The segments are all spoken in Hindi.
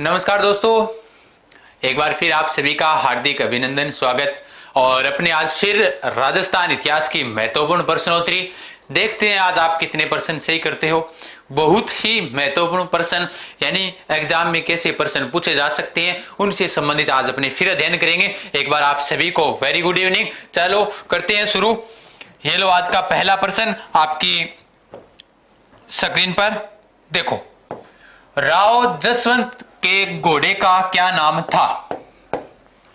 नमस्कार दोस्तों, एक बार फिर आप सभी का हार्दिक अभिनंदन, स्वागत। और अपने आज फिर राजस्थान इतिहास की महत्वपूर्ण प्रश्नोत्तरी देखते हैं। आज आप कितने प्रश्न सही करते हो। बहुत ही महत्वपूर्ण प्रश्न, यानी एग्जाम में कैसे प्रश्न पूछे जा सकते हैं उनसे संबंधित आज अपने फिर अध्ययन करेंगे। एक बार आप सभी को वेरी गुड इवनिंग। चलो करते हैं शुरू। ये लो आज का पहला प्रश्न आपकी स्क्रीन पर देखो। राव जसवंत के घोड़े का क्या नाम था?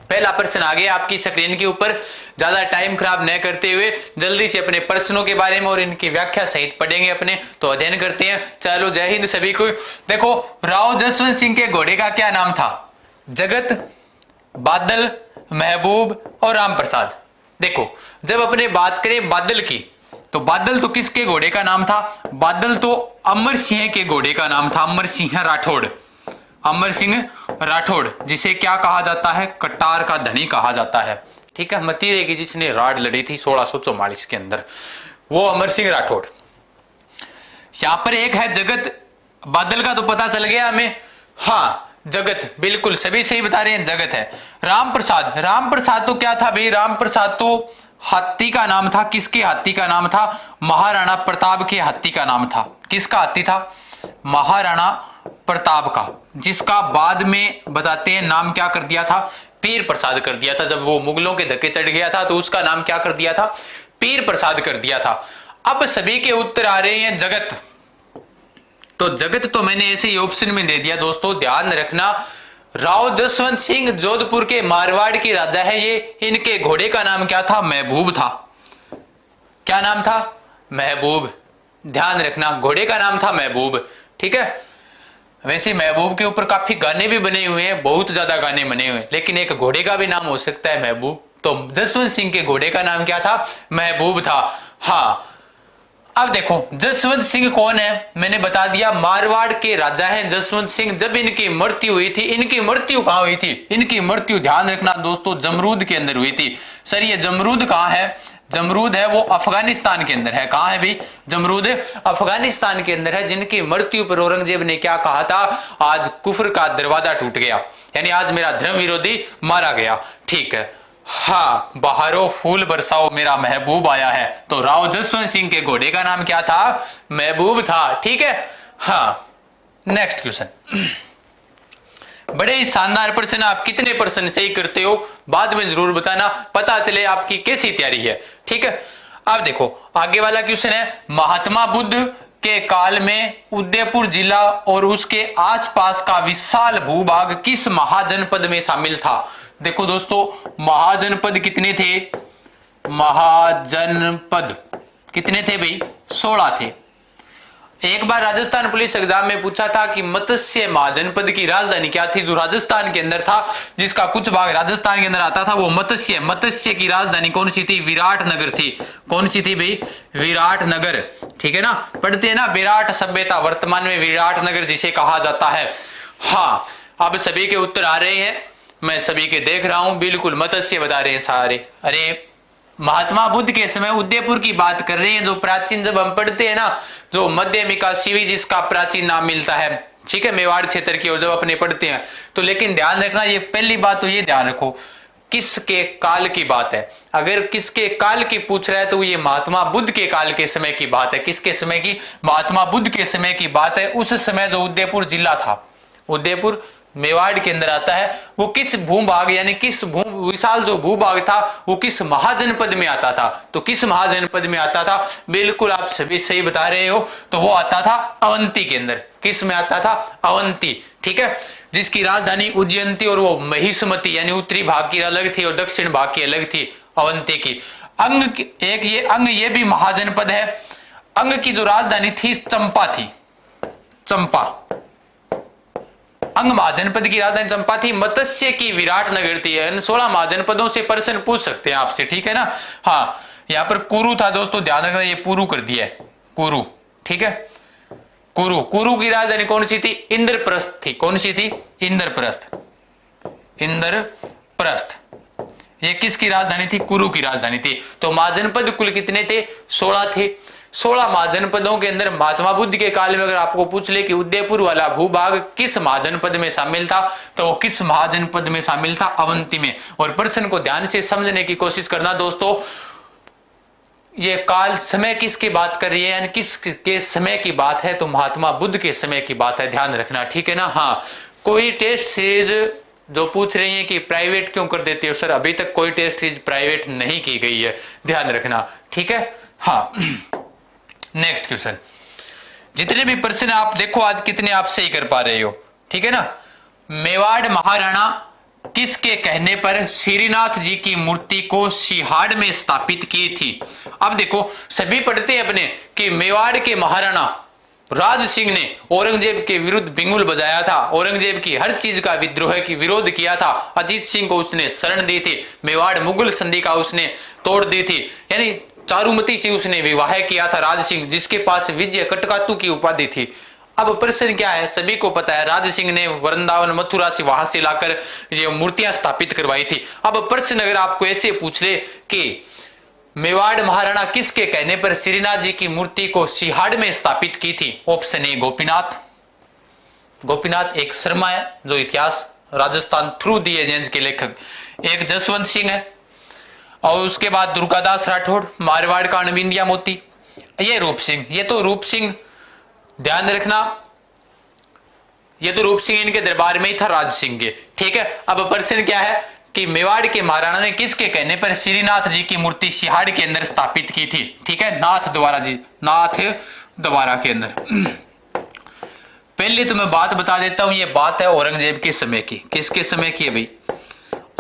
पहला प्रश्न आ गया आपकी स्क्रीन के ऊपर। ज्यादा टाइम खराब न करते हुए जल्दी से अपने प्रश्नों के बारे में और इनकी व्याख्या सहित पढ़ेंगे अपने, तो अध्ययन करते हैं। चलो जय हिंद सभी को। देखो, राव जसवंत सिंह के घोड़े का क्या नाम था? जगत, बादल, महबूब और राम प्रसाद। देखो, जब अपने बात करें बादल की, तो बादल तो किसके घोड़े का नाम था? बादल तो अमर सिंह के घोड़े का नाम था। अमर सिंह राठौड़, अमर सिंह राठौड़, जिसे क्या कहा जाता है? कटार का धनी कहा जाता है। ठीक है, मतीरे की जिसने राड लड़ी थी 1644 के अंदर, वो अमर सिंह राठौड़। यहां पर एक है जगत। बादल का तो पता चल गया हमें। हाँ, जगत बिल्कुल सभी सही बता रहे हैं, जगत है। राम प्रसाद, राम प्रसाद तो क्या था भाई? राम प्रसाद तो हाथी का नाम था। किसके हाथी का नाम था? महाराणा प्रताप के हाथी का नाम था। किसका हाथी था? महाराणा प्रताप का, जिसका बाद में बताते हैं नाम क्या कर दिया था? पीर प्रसाद कर दिया था। जब वो मुगलों के धक्के चढ़ गया था तो उसका नाम क्या कर दिया था? पीर प्रसाद कर दिया था। अब सभी के उत्तर आ रहे हैं जगत। तो जगत तो मैंने ऐसे ही ऑप्शन में दे दिया दोस्तों, ध्यान रखना। राव जसवंत सिंह जोधपुर के मारवाड़ के राजा है ये। इनके घोड़े का नाम क्या था? महबूब था। क्या नाम था? महबूब। ध्यान रखना, घोड़े का नाम था महबूब। ठीक है, वैसे महबूब के ऊपर काफी गाने भी बने हुए हैं, बहुत ज्यादा गाने बने हुए हैं, लेकिन एक घोड़े का भी नाम हो सकता है महबूब। तो जसवंत सिंह के घोड़े का नाम क्या था? महबूब था। हाँ, अब देखो जसवंत सिंह कौन है? मैंने बता दिया, मारवाड़ के राजा हैं जसवंत सिंह। जब इनकी मृत्यु हुई थी, इनकी मृत्यु कहां हुई थी? इनकी मृत्यु ध्यान रखना दोस्तों, जमरूद के अंदर हुई थी। सर ये जमरूद कहां है? जमरूद है वो अफगानिस्तान के अंदर है। कहां है भाई? जमरूद अफगानिस्तान के अंदर है। जिनकी मृत्यु पर औरंगजेब ने क्या कहा था? आज कुफर का दरवाजा टूट गया, यानी आज मेरा धर्म विरोधी मारा गया। ठीक है, हाँ, बहारो फूल बरसाओ मेरा महबूब आया है। तो राव जसवंत सिंह के घोड़े का नाम क्या था? महबूब था। ठीक है, हाँ। नेक्स्ट क्वेश्चन, बड़े ही शानदार प्रश्न। आप कितने प्रश्न सही करते हो बाद में जरूर बताना, पता चले आपकी कैसी तैयारी है। ठीक है, अब देखो आगे वाला क्वेश्चन है, महात्मा बुद्ध के काल में उदयपुर जिला और उसके आसपास का विशाल भूभाग किस महाजनपद में शामिल था? देखो दोस्तों, महाजनपद कितने थे? महाजनपद कितने थे भाई? 16 थे। एक बार राजस्थान पुलिस एग्जाम में पूछा था कि मत्स्य महाजनपद की राजधानी क्या थी? जो राजस्थान के अंदर था, जिसका कुछ भाग राजस्थान के अंदर आता था, वो मत्स्य। मत्स्य की राजधानी कौन सी थी? विराटनगर थी। कौन सी थी भाई? विराटनगर। ठीक है ना, पढ़ते हैं ना, विराट सभ्यता, वर्तमान में विराटनगर जिसे कहा जाता है। हाँ, अब सभी के उत्तर आ रहे हैं, मैं सभी के देख रहा हूं, बिल्कुल मत्स्य बता रहे हैं सारे। अरे महात्मा बुद्ध के समय उदयपुर की बात कर रहे हैं। जो प्राचीन, जब हम पढ़ते हैं ना, जो मध्यमिका शिवी जिसका प्राचीन नाम मिलता है, ठीक है, मेवाड़ क्षेत्र की, और जब अपने पढ़ते हैं तो, लेकिन ध्यान रखना, ये पहली बात तो ये ध्यान रखो किसके काल की बात है। अगर किसके काल की पूछ रहा है तो ये महात्मा बुद्ध के काल के समय की बात है। किसके समय की? महात्मा बुद्ध के समय की बात है। उस समय जो उदयपुर जिला था, उदयपुर मेवाड़ के अंदर आता है, वो किस भूभाग, यानी किस विशाल जो भूभाग था, वो किस महाजनपद में आता था? तो किस महाजनपद में आता था? बिल्कुल आप सभी सही बता रहे हो। तो वो आता था अवंती के अंदर। किस में आता था? अवंती। ठीक है, जिसकी राजधानी उज्जयंती और वो महिष्मती, यानी उत्तरी भाग की अलग थी और दक्षिण भाग की अलग थी, अवंती की। अंग एक ये अंग, ये भी महाजनपद है। अंग की जो राजधानी थी चंपा थी। चंपा, अंग महाजनपद की राजधानी चंपा थी। मत्स्य की विराटनगर थी। 16 महाजनपदों से प्रश्न पूछ सकते हैं आपसे। ठीक है ना। हाँ, यहां पर कुरु था दोस्तों, ध्यान रखना, ये पुरु कर दिया है, कुरु। ठीक है, कुरु। कुरु की राजधानी कौन सी थी? इंद्रप्रस्थ थी। कौन सी थी? इंद्रप्रस्थ। इंद्रप्रस्थ, ये किसकी राजधानी थी? कुरु की राजधानी थी। तो महाजनपद कुल कितने थे? 16 थे। 16 महाजनपदों के अंदर महात्मा बुद्ध के काल में अगर आपको पूछ ले कि उदयपुर वाला भूभाग किस महाजनपद में शामिल था, तो वो किस महाजनपद में शामिल था? अवंती में। और प्रश्न को ध्यान से समझने की कोशिश करना दोस्तों, ये काल समय किसकी बात कर रही है, यानी किसके समय की बात है? तो महात्मा बुद्ध के समय की बात है, ध्यान रखना, ठीक है ना। हाँ, कोई टेस्ट सीरीज जो पूछ रही है कि प्राइवेट क्यों कर देते हो सर, अभी तक कोई टेस्ट सीरीज प्राइवेट नहीं की गई है, ध्यान रखना, ठीक है। हाँ, नेक्स्ट क्वेश्चन। जितने भी प्रश्न आप देखो आज कितने आप सही कर पा रहे हो, ठीक है ना। मेवाड़ महाराणा किसके कहने पर श्रीनाथ जी की मूर्ति को सिहाड़ में स्थापित की थी? अब देखो, सभी पढ़ते हैं अपने कि मेवाड़ के महाराणा राज सिंह ने औरंगजेब के विरुद्ध बिंगुल बजाया था, औरंगजेब की हर चीज का विद्रोह की विरोध किया था, अजीत सिंह को उसने शरण दी थी, मेवाड़ मुगल संधि का उसने तोड़ दी थी, यानी चारुमती से उसने विवाह किया था राज सिंह, जिसके पास विजय कटकातु की उपाधि थी। अब प्रश्न क्या है, सभी को पता है राज सिंह ने वृंदावन मथुरा से वहां से लाकर ये मूर्तियां स्थापित करवाई थी। अब प्रश्न अगर आपको ऐसे पूछ ले कि मेवाड़ महाराणा किसके कहने पर श्रीनाथ जी की मूर्ति को सिहाड़ में स्थापित की थी? Option A Gopinath. गोपीनाथ एक शर्मा है जो इतिहास राजस्थान थ्रू दी एजेंस के लेखक, एक जसवंत सिंह है, और उसके बाद दुर्गादास राठौड़, मारवाड़ का अणबिंदिया मोती, ये रूप सिंह। ये तो रूप सिंह, ध्यान रखना, ये तो रूप सिंह इनके दरबार में ही था राज सिंह के, ठीक है। अब प्रश्न क्या है कि मेवाड़ के महाराणा ने किसके कहने पर श्रीनाथ जी की मूर्ति सिहाड़ के अंदर स्थापित की थी? ठीक है, नाथ द्वारा जी, नाथ द्वारा के अंदर। पहले तो मैं बात बता देता हूं, ये बात है औरंगजेब के समय की। किसके समय की है भाई?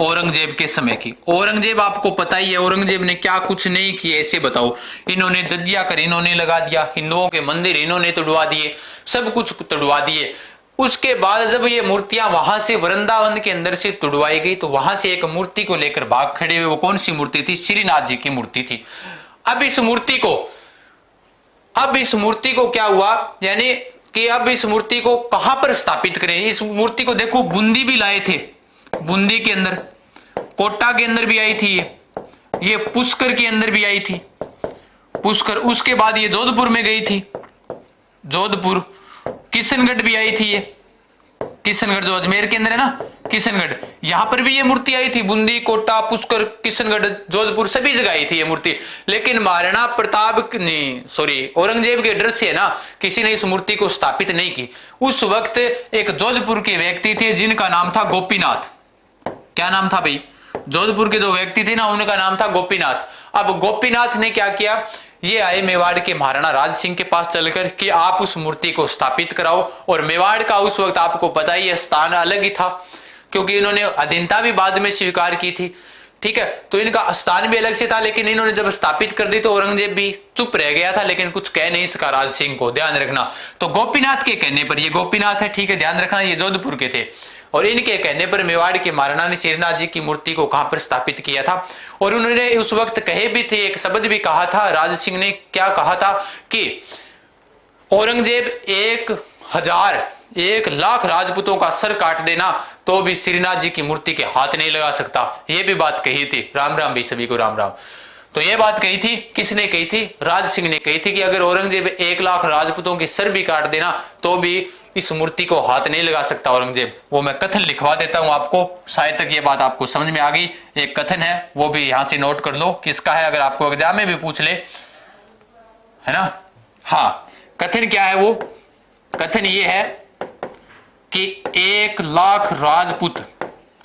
औरंगजेब के समय की। औरंगजेब आपको पता ही है, औरंगजेब ने क्या कुछ नहीं किया, ऐसे बताओ। इन्होंने जजिया कर इन्होंने लगा दिया, हिंदुओं के मंदिर इन्होंने तोड़वा दिए, सब कुछ तोड़वा दिए। उसके बाद जब ये मूर्तियां वहां से वृंदावन के अंदर से तुड़वाई गई, तो वहां से एक मूर्ति को लेकर भाग खड़े हुए। वो कौन सी मूर्ति थी? श्रीनाथ जी की मूर्ति थी। अब इस मूर्ति को क्या हुआ, यानी कि अब इस मूर्ति को कहां पर स्थापित करें? इस मूर्ति को देखो, बूंदी भी लाए थे, बूंदी के अंदर, कोटा के अंदर भी आई थी, ये पुष्कर के अंदर भी आई थी, पुष्कर। उसके बाद ये जोधपुर में गई थी, जोधपुर, किशनगढ़ भी आई थी, ये किशनगढ़ जो अजमेर के अंदर है ना, किशनगढ़, यहां पर भी ये मूर्ति आई थी। बूंदी, कोटा, पुष्कर, किशनगढ़, जोधपुर, सभी जगह आई थी ये मूर्ति। लेकिन महाराणा प्रताप ने, औरंगजेब के डर से ना किसी ने इस मूर्ति को स्थापित नहीं की। उस वक्त एक जोधपुर के व्यक्ति थे जिनका नाम था गोपीनाथ। क्या नाम था भाई? जोधपुर के जो व्यक्ति थे ना, उनका नाम था गोपीनाथ। अब गोपीनाथ ने क्या किया, ये आए मेवाड़ के महाराणा राज सिंह के पास चलकर कि आप उस मूर्ति को स्थापित कराओ। और मेवाड़ का उस वक्त आपको पता ही है स्थान अलग ही था, क्योंकि इन्होंने अधीनता भी बाद में स्वीकार की थी, ठीक है, तो इनका स्थान भी अलग से था। लेकिन इन्होंने जब स्थापित कर दी तो औरंगजेब भी चुप रह गया था, लेकिन कुछ कह नहीं सका राज सिंह को, ध्यान रखना। तो गोपीनाथ के कहने पर, ये गोपीनाथ है, ठीक है, ध्यान रखना, ये जोधपुर के थे, और इनके कहने पर मेवाड़ के महाराणा ने श्रीनाथ जी की मूर्ति को कहां पर स्थापित किया था। और उन्होंने उस वक्त कहे भी थे, एक शब्द भी कहा था, राज सिंह ने क्या कहा था कि औरंगजेब 1,00,000 राजपूतों का सर काट देना तो भी श्रीनाथ जी की मूर्ति के हाथ नहीं लगा सकता। ये भी बात कही थी। राम राम भी सभी को, राम राम। तो ये बात कही थी, किसने कही थी? राज सिंह ने कही थी कि अगर औरंगजेब 1,00,000 राजपूतों के सर भी काट देना तो भी इस मूर्ति को हाथ नहीं लगा सकता औरंगजेब। वो मैं कथन लिखवा देता हूं आपको, शायद तक ये बात आपको समझ में आ गई। एक कथन है, वो भी यहां से नोट कर लो, किसका है, अगर आपको एग्जाम में भी पूछ ले, है ना। हाँ, कथन क्या है? वो कथन ये है कि 1,00,000 राजपूत,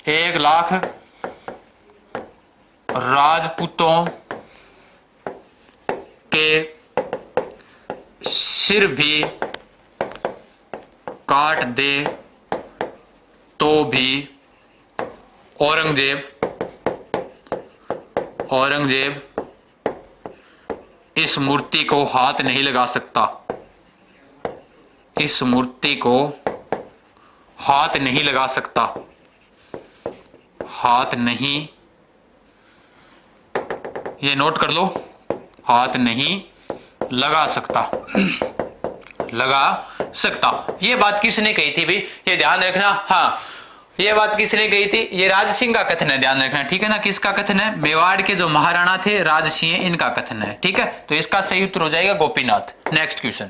1,00,000 राजपूतों के सिर भी काट दे तो भी औरंगजेब इस मूर्ति को हाथ नहीं लगा सकता, इस मूर्ति को हाथ नहीं लगा सकता, हाथ नहीं, ये नोट कर लो, हाथ नहीं लगा सकता, लगा सकता। ये बात किसने कही थी भाई? ये ध्यान रखना। हाँ, ये बात किसने कही थी? ये राज सिंह का कथन है, ध्यान रखना, ठीक है ना। किसका कथन है? मेवाड़ के जो महाराणा थे राज सिंह, इनका कथन है, ठीक है। तो इसका सही उत्तर हो जाएगा गोपीनाथ। नेक्स्ट क्वेश्चन,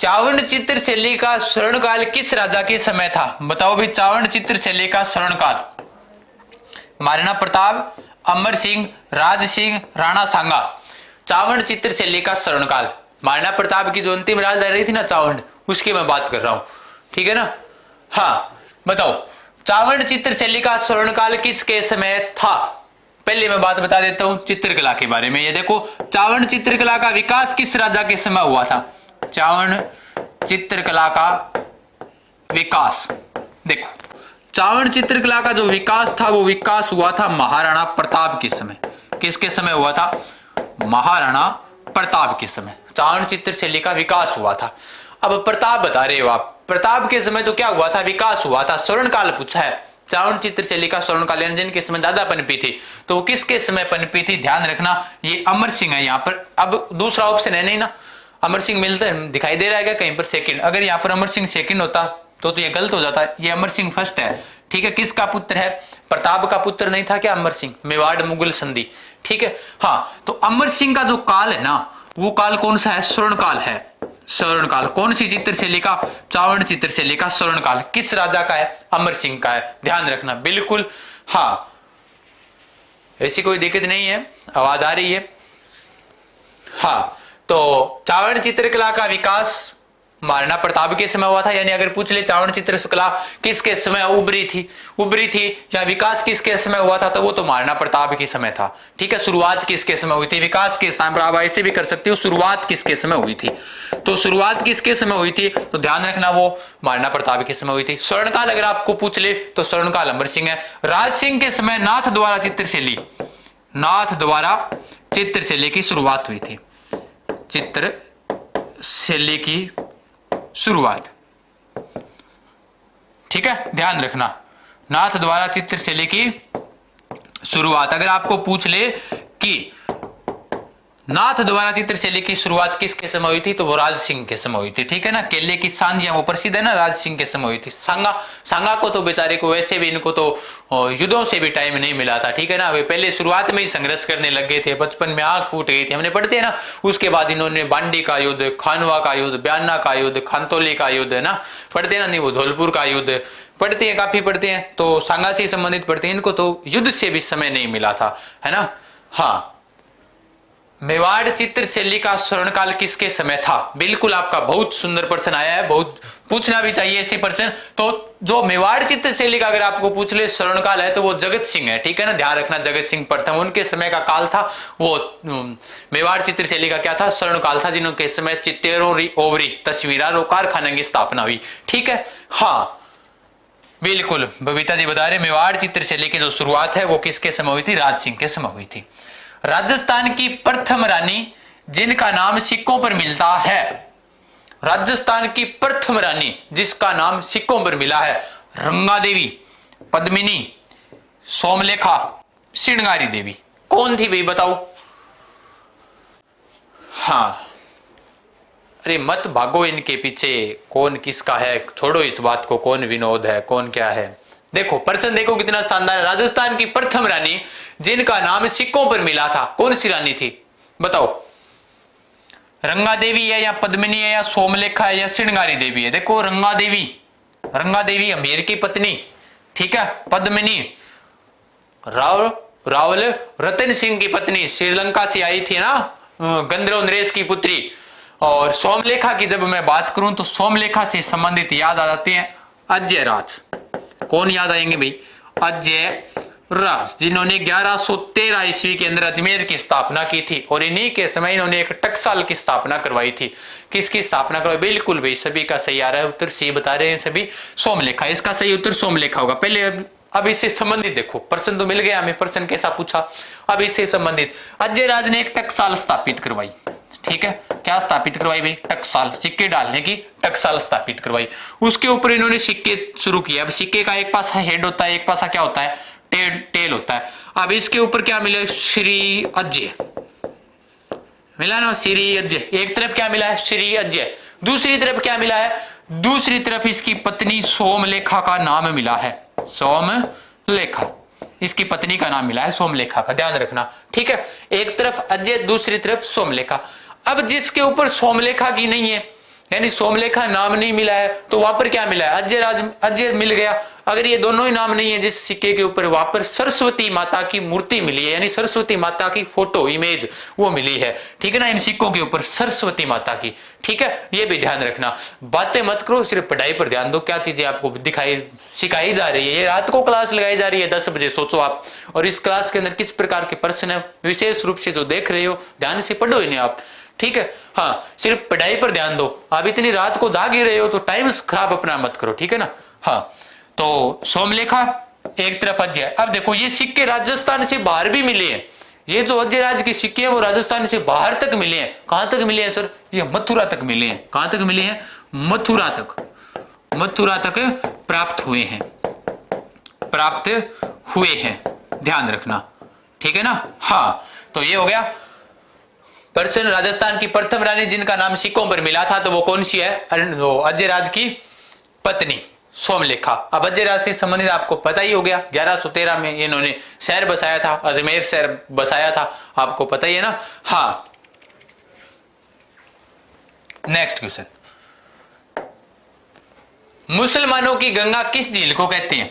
चावंड चित्र शैली का स्वर्णकाल किस राजा के समय था? बताओ भाई, चावंड चित्र शैली का स्वर्णकाल। महाराणा प्रताप, अमर सिंह, राज सिंह, राणा सांगा। चावंड चित्र शैली का स्वर्णकाल, महाराणा प्रताप की जो अंतिम राजधानी थी ना चावंड, उसकी मैं बात कर रहा हूं, ठीक है ना। हाँ बताओ, चावंड चित्र शैली का स्वर्णकाल किसके समय था? पहले मैं बात बता देता हूं चित्रकला के बारे में। ये देखो, चावंड चित्रकला का विकास किस राजा के समय हुआ था? चावंड चित्रकला का विकास, देखो चावंड चित्रकला का जो विकास था वो विकास हुआ था महाराणा प्रताप के समय। किसके समय हुआ था? महाराणा प्रताप के समय चावंड चित्र शैली का विकास हुआ था। अब प्रताप बता रहे हो आप, प्रताप के समय तो क्या हुआ था? विकास हुआ था। स्वर्णकाल पूछा है, चावंड चित्र शैली का स्वर्णकाल यानी जिनके समय ज्यादा पनपी थी, तो किसके समय पनपी थी? ध्यान रखना, ये अमर सिंह है यहाँ पर। अब दूसरा ऑप्शन है नहीं ना, अमर सिंह मिलता है, दिखाई दे रहा है क्या कहीं पर सेकंड? अगर यहाँ पर अमर सिंह सेकंड होता तो ये गलत हो जाता। ये अमर सिंह फर्स्ट है, ठीक है। किसका पुत्र है? प्रताप का पुत्र नहीं था क्या अमर सिंह? मेवाड़ मुगल संधि, ठीक है। हाँ, तो अमर सिंह का जो काल है ना, वो काल कौन सा है? स्वर्णकाल है। स्वर्णकाल कौन सी चित्र शैली का? चावंड चित्र शैली का स्वर्णकाल किस राजा का है? अमर सिंह का है, ध्यान रखना बिल्कुल। हाँ, ऐसी कोई दिक्कत नहीं है, आवाज आ रही है? हाँ, तो चावंड चित्रकला का विकास महाराणा प्रताप के समय हुआ था, यानी अगर पूछ ले चावंड चित्रकला किसके समय उभरी थी या विकास किसके समय हुआ था, तो वो तो महाराणा प्रताप के समय था, ठीक है। शुरुआत किसके समय हुई थी? विकास के स्थान पर आप ऐसे भी कर सकते हो, शुरुआत किसके समय हुई थी? तो शुरुआत किसके समय हुई थी? तो ध्यान रखना, वो महाराणा प्रताप के समय हुई थी। स्वर्णकाल अगर आपको पूछ ले तो स्वर्णकाल अमर सिंह है। राज सिंह के समय नाथ द्वारा चित्र शैली की शुरुआत हुई थी। चित्र शैली की शुरुआत, ठीक है, ध्यान रखना, नाथ द्वारा चित्र शैली की शुरुआत। अगर आपको पूछ ले कि नाथ द्वारा चित्र शैली की शुरुआत किसके समय हुई थी, तो वो राज सिंह के समय हुई थी, ठीक है ना। केले की सांझियां वो प्रसिद्ध है ना, राज सिंह के समय हुई थी। सांगा को तो बेचारे को वैसे भी, इनको तो युद्धों से भी टाइम नहीं मिला था, ठीक है ना। वे पहले शुरुआत में ही संघर्ष करने लग गए थे, बचपन में आंख फूट गई थी, हमने पढ़ते हैं ना। उसके बाद इन्होंने बांडी का युद्ध, खानवा का युद्ध, ब्याना का युद्ध, खानतोली का युद्ध, है ना, पढ़ते हैं ना। नहीं, वो धौलपुर का युद्ध पढ़ते हैं, काफी पढ़ते हैं, तो सांगा से संबंधित पढ़ते हैं। इनको तो युद्ध से भी समय नहीं मिला था, है ना। हाँ, मेवाड़ चित्र शैली का स्वर्णकाल किसके समय था? बिल्कुल, आपका बहुत सुंदर प्रश्न आया है, बहुत पूछना भी चाहिए ऐसे प्रश्न। तो जो मेवाड़ चित्र शैली का अगर आपको पूछ ले स्वर्णकाल है, तो वो जगत सिंह है, ठीक है ना। ध्यान रखना, जगत सिंह प्रथम, उनके समय का काल था वो। मेवाड़ चित्र शैली का क्या था? स्वर्णकाल था, जिनके समय चित्तेरों ओवरी तस्वीरों कारखाने की स्थापना हुई, ठीक है। हाँ बिल्कुल, बबीता जी बता रहे मेवाड़ चित्र शैली की जो शुरुआत है वो किसके समय हुई थी? राज सिंह के समय हुई थी। राजस्थान की प्रथम रानी जिनका नाम सिक्कों पर मिलता है, राजस्थान की प्रथम रानी जिसका नाम सिक्कों पर मिला है, रंगा देवी, पद्मिनी, सोमलेखा, श्रृंगारी देवी, कौन थी भाई बताओ? हाँ, अरे मत भागो इनके पीछे, कौन किसका है, छोड़ो इस बात को, कौन विनोद है कौन क्या है। देखो प्रश्न देखो कितना शानदार है। राजस्थान की प्रथम रानी जिनका नाम सिक्कों पर मिला था, कौन सी रानी थी बताओ? रंगा देवी है या पद्मिनी है या सोमलेखा है या श्रृंगारी देवी है? देखो रंगा देवी अमीर की पत्नी, ठीक है। पद्मिनी रावल रतन सिंह की पत्नी, श्रीलंका से आई थी ना, गंधर्व नरेश की पुत्री। और सोमलेखा की जब मैं बात करूं तो सोमलेखा से संबंधित याद आ जाते हैं अजय राज। कौन याद आएंगे भाई? अजय राज, जिन्होंने 1113 ईस्वी के अंदर अजमेर की स्थापना की थी, और इन्हीं के समय इन्होंने एक टकसाल की स्थापना करवाई थी। किसकी स्थापना करवाई? बिल्कुल भाई, सभी का सही आ रहा है उत्तर, सी बता रहे हैं सभी, सोमलेखा। इसका सही उत्तर सोमलेखा होगा। पहले अब इससे संबंधित देखो, प्रश्न तो मिल गया हमें, प्रश्न कैसा पूछा। अब इससे संबंधित अजय राज ने एक टकसाल स्थापित करवाई, ठीक है। क्या स्थापित करवाई भाई? टकसाल, सिक्के डालने की टकसाल स्थापित करवाई। उसके ऊपर इन्होंने सिक्के शुरू किए। अब सिक्के का एक पासा हेड होता है, एक पासा क्या होता है? टेल होता है। अब इसके ऊपर क्या मिला? श्री अजय मिला ना, श्री अजय। एक तरफ क्या मिला है? श्री अजय। दूसरी तरफ क्या मिला है? दूसरी तरफ इसकी पत्नी सोमलेखा का नाम मिला है, सोमलेखा, इसकी पत्नी का नाम मिला है सोमलेखा का, ध्यान रखना, ठीक है। एक तरफ अजय, दूसरी तरफ सोमलेखा। अब जिसके ऊपर सोमलेखा की नहीं है, यानी सोमलेखा नाम नहीं मिला है, तो वहां पर क्या मिला है, अजय मिल गया। अगर ये दोनों ही नाम नहीं है जिस सिक्के के ऊपर, वहां पर सरस्वती माता की मूर्ति मिली है, यानी सरस्वती माता की फोटो इमेज वो मिली है, ठीक है ना, इन सिक्कों के ऊपर सरस्वती माता की, ठीक है। ये भी ध्यान रखना, बातें मत करो, सिर्फ पढ़ाई पर ध्यान दो, क्या चीजें आपको दिखाई सिखाई जा रही है। ये रात को क्लास लगाई जा रही है 10 बजे, सोचो आप, और इस क्लास के अंदर किस प्रकार के प्रश्न है, विशेष रूप से जो देख रहे हो ध्यान से पढ़ो इन्हें आप, ठीक है। हाँ, सिर्फ पढ़ाई पर ध्यान दो, आप इतनी रात को जाग ही रहे हो तो टाइम खराब अपना मत करो, ठीक है ना। हाँ, तो सोमलेखा एक तरफ अजय। अब देखो ये सिक्के राजस्थान से बाहर भी मिले हैं, ये जो अजय राज के सिक्के हैं वो राजस्थान से बाहर तक मिले हैं। कहां तक मिले हैं सर, ये मथुरा तक मिले हैं। कहां तक मिले हैं, मथुरा तक, मथुरा तक प्राप्त हुए हैं, प्राप्त हुए हैं, ध्यान रखना, ठीक है ना। हाँ, तो ये हो गया प्रश्न। राजस्थान की प्रथम रानी जिनका नाम सिक्कों पर मिला था, तो वो कौन सी है, अजय राज की पत्नी सोमलेखा। अब अजय राज से संबंधित आपको पता ही हो गया, 1113 में इन्होंने शहर बसाया था, अजमेर शहर बसाया था, आपको पता ही है ना। हाँ, नेक्स्ट क्वेश्चन, मुसलमानों की गंगा किस झील को कहते हैं,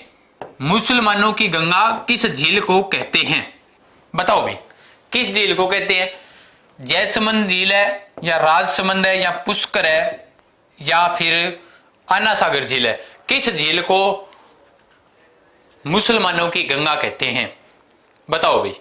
मुसलमानों की गंगा किस झील को कहते हैं, बताओ भाई, किस झील को कहते हैं। जयसमंद झील है, या राजसमंद है, या पुष्कर है, या फिर अन्ना सागर झील है, किस झील को मुसलमानों की गंगा कहते हैं, बताओ भाई।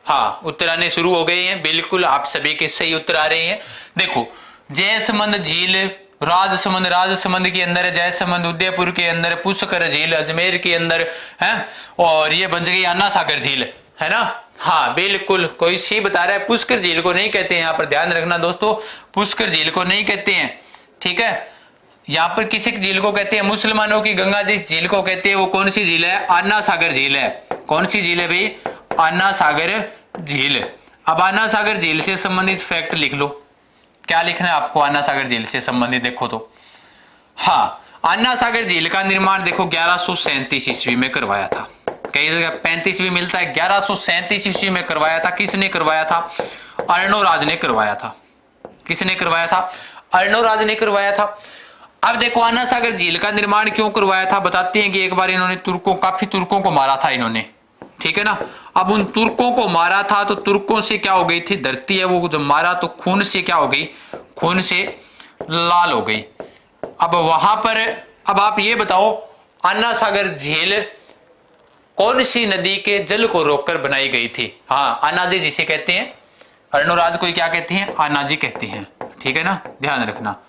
हाँ, उत्तर आने शुरू हो गए हैं, बिल्कुल आप सभी के सही उत्तर आ रहे हैं। देखो, जयसमंद झील राजसमंद, राजसमंद के अंदर है जयसमंद, उदयपुर के अंदर पुष्कर झील, अजमेर के अंदर है, और ये बन गई अन्ना सागर झील, है ना। हाँ बिल्कुल, कोई सी बता रहा है पुष्कर झील को नहीं कहते हैं, यहाँ पर ध्यान रखना दोस्तों, पुष्कर झील को नहीं कहते हैं, ठीक है। यहाँ पर किसी झील को कहते हैं, मुसलमानों की गंगा जिस झील को कहते हैं वो कौन सी झील है, अन्ना सागर झील है। कौन सी झील है भाई, अन्ना सागर झील। अब अन्ना सागर झील से संबंधित फैक्ट लिख लो, क्या लिखना है आपको अन्ना सागर झील से संबंधित, देखो तो। हाँ, अन्ना सागर झील का निर्माण देखो 1137 ईस्वी में करवाया था, कई जगह 35 भी मिलता है, 1137 ईस्वी में करवाया था। किसने करवाया था, अर्णोराज ने करवाया था। किसने करवाया था, अर्णोराज ने करवाया था। अब देखो अन्ना सागर झील का निर्माण क्यों करवाया था, बताते हैं कि एक बार इन्होंने काफी तुर्कों को मारा था इन्होंने, ठीक है ना। अब उन तुर्कों को मारा था तो तुर्कों से क्या हो गई थी, धरती है वो जब मारा तो खून से क्या हो गई, खून से लाल हो गई। अब वहां पर, अब आप ये बताओ अन्ना सागर झील कौन सी नदी के जल को रोककर बनाई गई थी। हाँ, आनाजी जिसे कहते हैं, अर्णोराज को क्या कहते हैं, आनाजी कहते हैं, ठीक है ना, ध्यान रखना।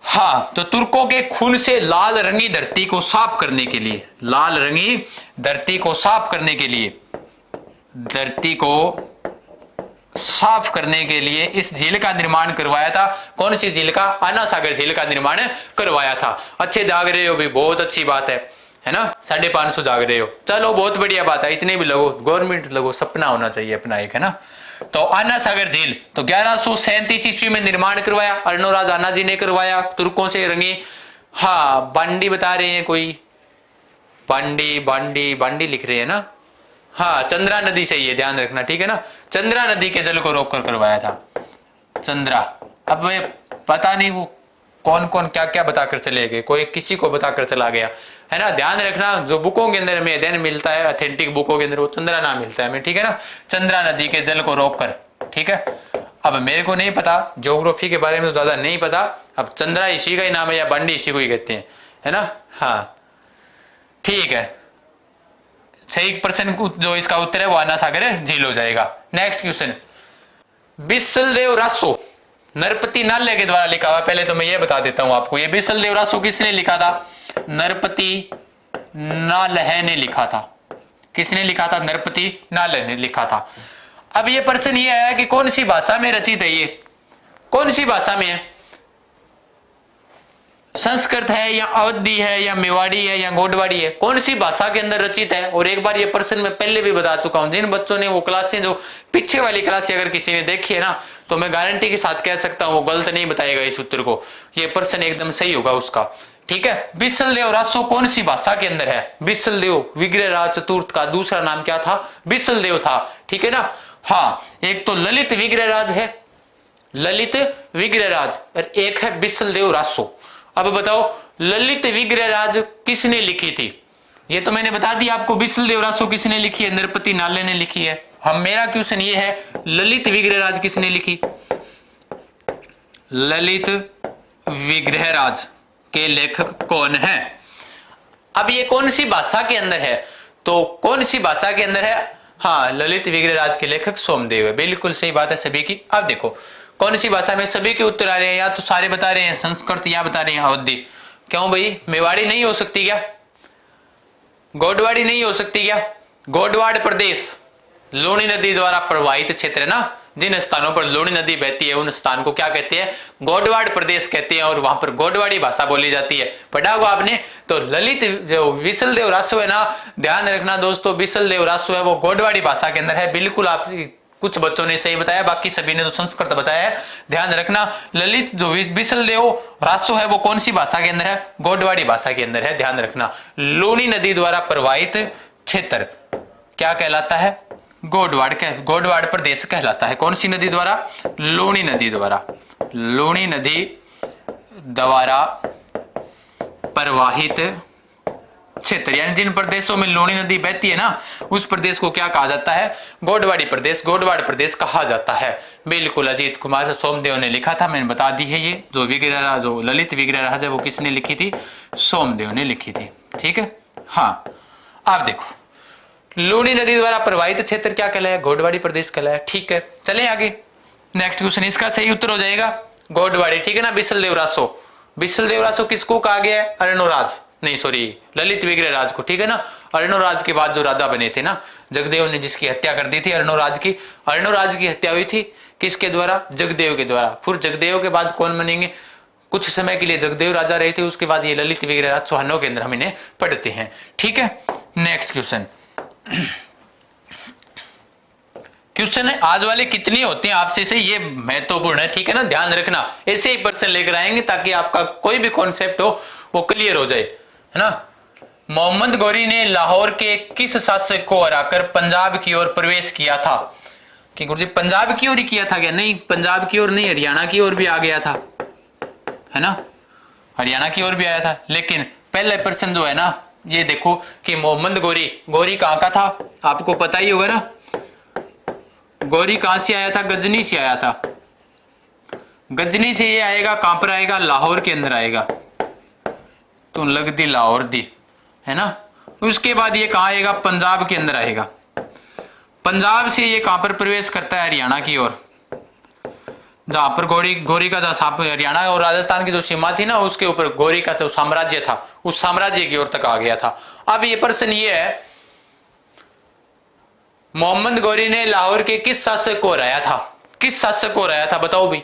हाँ, तो तुर्कों के खून से लाल रंगी धरती को साफ करने के लिए, लाल रंगी धरती को साफ करने के लिए, धरती को साफ करने के लिए इस झील का निर्माण करवाया था। कौन सी झील का, अन्ना सागर झील का निर्माण करवाया था। अच्छे जाग रहे हो भी, बहुत अच्छी बात है ना, 550 जाग रहे हो, चलो बहुत बढ़िया बात है, इतने भी लगो, गवर्नमेंट लगो, सपना होना चाहिए अपना एक, है ना। तो अन्ना सागर झील तो 1137 ईस्वी में निर्माण करवाया, अर्णोराज आनाजी ने करवाया, तुर्कों से रंगी। हाँ, बांडी बता रहे हैं कोई, बांडी बांडी बांडी लिख रहे हैं ना। हाँ, चंद्रा नदी से, ये ध्यान रखना, ठीक है ना, चंद्रा नदी के जल को रोककर करवाया था, चंद्रा। अब मैं पता नहीं वो कौन कौन क्या क्या बताकर चले गए, कोई किसी को बताकर चला गया, है ना। ध्यान रखना, जो बुकों के अंदर में अध्ययन मिलता है, ऑथेंटिक बुकों के अंदर, वो चंद्रा नाम मिलता है हमें, ठीक है ना, चंद्रा नदी के जल को रोककर, ठीक है। अब मेरे को नहीं पता, ज्योग्राफी के बारे में तो ज्यादा नहीं पता, अब चंद्रा इसी का ही नाम है या बांडी इसी को ही कहते हैं, है ना। हाँ ठीक है, सही प्रश्न जो इसका उत्तर है वो अन्ना सागर झील हो जाएगा। नेक्स्ट क्वेश्चन, बिसलदेव रासो नरपति नाल्य के द्वारा लिखा हुआ। पहले तो मैं ये बता देता हूं आपको, ये बिसलदेव रासो किसने लिखा था, नरपति नाल्य ने लिखा था। किसने लिखा था, नरपति नाल्य ने लिखा था। अब ये प्रश्न ये आया कि कौन सी भाषा में रचित है, ये कौन सी भाषा में है, संस्कृत है या अवधी है या मेवाड़ी है या गोडवाड़ी है, कौन सी भाषा के अंदर रचित है। और एक बार ये प्रश्न मैं पहले भी बता चुका हूं, जिन बच्चों ने वो क्लासें जो पीछे वाली क्लासें अगर किसी ने देखी है ना, तो मैं गारंटी के साथ कह सकता हूं वो गलत नहीं बताएगा इस उत्तर को, ये प्रश्न एकदम सही होगा उसका। ठीक है, बिसलदेव राजस्व कौन सी भाषा के अंदर है? बिसलदेव विग्रहराज चतुर्थ का दूसरा नाम क्या था? बिसलदेव था। ठीक है ना। हाँ, एक तो ललित विग्रहराज है, ललित विग्रहराज, और एक है बिसलदेव राजस्व। अब बताओ ललित विग्रहराज किसने लिखी थी? ये तो मैंने बता दिया आपको, बिसलदेव राजस्व किसने लिखी है? नरपति नाले ने लिखी है। हम मेरा क्वेश्चन ये है ललित विग्रहराज किसने लिखी? ललित विग्रहराज के लेखक कौन है? अब ये कौन सी भाषा के अंदर है? तो कौन सी भाषा के अंदर है? हाँ, ललित विग्रहराज के लेखक सोमदेव है। बिल्कुल सही बात है सभी की। अब देखो कौन सी भाषा में, सभी के उत्तर आ रहे हैं, या तो सारे बता रहे हैं संस्कृत या बता रहे हैं अवधी। क्यों भाई, मेवाड़ी नहीं हो सकती क्या? गोडवाड़ी नहीं हो सकती क्या? गोडवाड़ प्रदेश लूणी नदी द्वारा प्रवाहित क्षेत्र है ना, जिन स्थानों पर लूणी नदी बहती है उन स्थान को क्या कहते हैं? गोडवाड़ प्रदेश कहते हैं, और वहां पर गोडवाड़ी भाषा बोली जाती है। पढ़ा होगा आपने। तो ललित जो बिसलदेव राजस्व है ना, ध्यान रखना दोस्तों, बिसलदेव राजस्व है वो गोडवाड़ी भाषा के अंदर है। बिल्कुल, आप कुछ बच्चों ने सही बताया, बाकी सभी ने तो संस्कृत बताया है। ध्यान रखना, ललित जो बिसलदेव राजस्व है वो कौन सी भाषा के अंदर है? गोडवाड़ी भाषा के अंदर है। ध्यान रखना, लूणी नदी द्वारा प्रवाहित क्षेत्र क्या कहलाता है? गोडवाड़ प्रदेश कहलाता है। कौन सी नदी द्वारा? लूणी नदी द्वारा। लूणी नदी द्वारा प्रवाहित क्षेत्र, यानी जिन प्रदेशों में लूणी नदी बहती है ना, उस प्रदेश को क्या कहा जाता है? गोडवाड़ी प्रदेश, गोडवाड़ प्रदेश कहा जाता है। बिल्कुल, अजीत कुमार सोमदेव ने लिखा था, मैंने बता दी है। ये जो विग्रहराज, जो ललित विग्रहराज है वो किसने लिखी थी? सोमदेव ने लिखी थी। ठीक है। हाँ, आप देखो लूणी नदी द्वारा प्रवाहित क्षेत्र क्या कहलाया? गोडवाड़ी प्रदेश कहलाया। ठीक है, चले आगे। नेक्स्ट क्वेश्चन, इसका सही उत्तर हो जाएगा गोडवाड़ी। ठीक है ना। बिसलदेव राजस्व, बिसलदेव राजस्व किसको कहा गया है? अर्णोराज, नहीं सॉरी, ललित विग्रहराज को। ठीक है ना। अर्णोराज के बाद जो राजा बने थे ना, जगदेव ने जिसकी हत्या कर दी थी अर्णोराज की, अर्णोराज की हत्या हुई थी किसके द्वारा? जगदेव के द्वारा। फिर जगदेव के बाद कौन बनेंगे? कुछ समय के लिए जगदेव राजा रहे थे, उसके बाद ये ललित विग्रहराज चौहानों के अंदर हम इन्हें पढ़ते हैं। ठीक है। नेक्स्ट क्वेश्चन, क्वेश्चन है आज वाले कितने होते हैं आपसे से, ये महत्वपूर्ण है। ठीक है ना, ध्यान रखना, ऐसे ही प्रश्न लेकर आएंगे ताकि आपका कोई भी कॉन्सेप्ट हो वो क्लियर हो जाए, है ना। मोहम्मद गौरी ने लाहौर के किस शासक को हराकर पंजाब की ओर प्रवेश किया था? कि गुरुजी पंजाब की ओर ही किया था क्या? नहीं, पंजाब की ओर नहीं, हरियाणा की ओर भी आ गया था, है ना, हरियाणा की ओर भी आया था। लेकिन पहले प्रश्न जो है ना, ये देखो कि मोहम्मद गौरी, गौरी कहां का था? आपको पता ही होगा ना, गौरी कहां से आया था? गजनी से आया था। गजनी से ये आएगा, कहां पर आएगा? लाहौर के अंदर आएगा। तो लग दी लाहौर दी, है ना। उसके बाद ये कहां आएगा? पंजाब के अंदर आएगा। पंजाब से ये कहां पर प्रवेश करता है? हरियाणा की ओर, जहां पर गौरी का हरियाणा और राजस्थान की जो सीमा थी ना, उसके ऊपर गौरी का जो साम्राज्य था, उस साम्राज्य की ओर तक आ गया था। अब ये प्रश्न ये है, मोहम्मद गौरी ने लाहौर के किस शासक को हराया था? किस शासक को हराया था? बताओ भाई।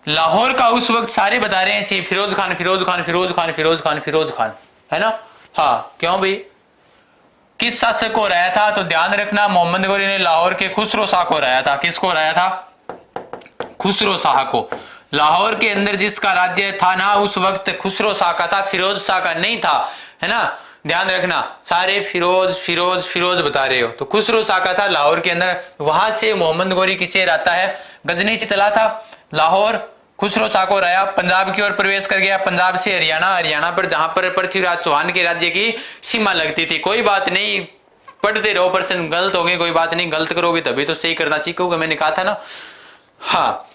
लाहौर का उस वक्त सारे बता रहे हैं फिरोज खान, फिरोज खान, फिरोज खान, फिरोज खान, फिरोज खान, है ना। हाँ, क्यों भाई, किस शासक को हराया था? तो ध्यान रखना, मोहम्मद गौरी ने लाहौर के खुसरो शाह को हराया था। किसको हराया था? खुसरो शाह को। लाहौर के अंदर जिसका राज्य था ना उस वक्त खुसरो शाह का था, फिरोज शाह का नहीं था, है ना। ध्यान रखना, सारे फिरोज फिरोज फिरोज बता रहे हो, तो खुसरो शाह का था लाहौर के अंदर। वहां से मोहम्मद गौरी किसे हराता है? गजनी से चला था लाहौर, खुसरो शाह को हराया, पंजाब की ओर प्रवेश कर गया, पंजाब से हरियाणा, हरियाणा पर जहां पर पृथ्वीराज चौहान के राज्य की सीमा लगती थी। कोई बात नहीं, पढ़ते रहो, परसेंट गलत हो गए कोई बात नहीं, गलत करोगे तभी तो सही करना सीखोगे, मैंने कहा था ना। हाँ,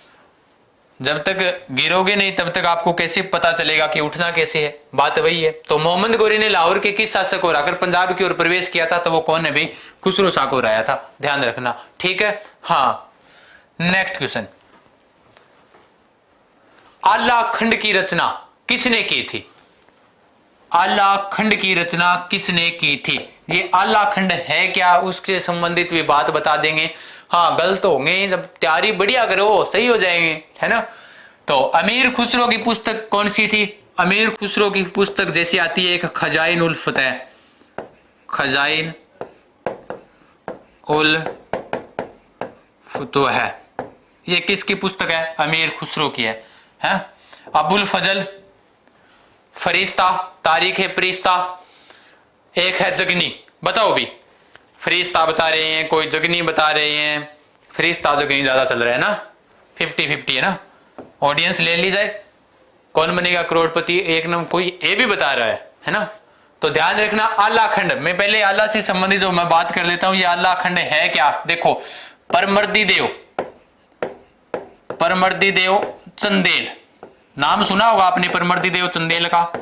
जब तक गिरोगे नहीं तब तक आपको कैसे पता चलेगा कि उठना कैसे है, बात वही है। तो मोहम्मद गौरी ने लाहौर के किस शासक को हराकर पंजाब की ओर प्रवेश किया था? तो वो कौन है भाई? खुसरो शाह को हराया था, ध्यान रखना। ठीक है। हाँ, नेक्स्ट क्वेश्चन, आला खंड की रचना किसने की थी? आला खंड की रचना किसने की थी? ये आला खंड है क्या, उससे संबंधित भी बात बता देंगे। हाँ, गलत होंगे, जब तैयारी बढ़िया करो सही हो जाएंगे, है ना। तो अमीर खुसरो की पुस्तक कौन सी थी? अमीर खुसरो की पुस्तक जैसी आती है एक खजाइन उल फतह, खजाइन उल फतह है, ये किसकी पुस्तक है? अमीर खुसरो की है? अबुल फजल, फरिश्ता, तारीख है फरिश्ता, एक है जगनी। बताओ भी, फरिश्ता बता रहे हैं, कोई जगनी बता रहे हैं। फरिश्ता जगनी ज्यादा चल रहा है ना, 50-50 है ना। ऑडियंस ले ली जाए, कौन बनेगा करोड़पति, एक नंबर कोई ए भी बता रहा है ना। तो ध्यान रखना, आला खंड में पहले आला से संबंधित जो मैं बात कर लेता हूं, ये आला खंड है क्या? देखो, परमर्दी देव, परमर्दी देव चंदेल, नाम सुना होगा आपने परमर्दी देव चंदेल का।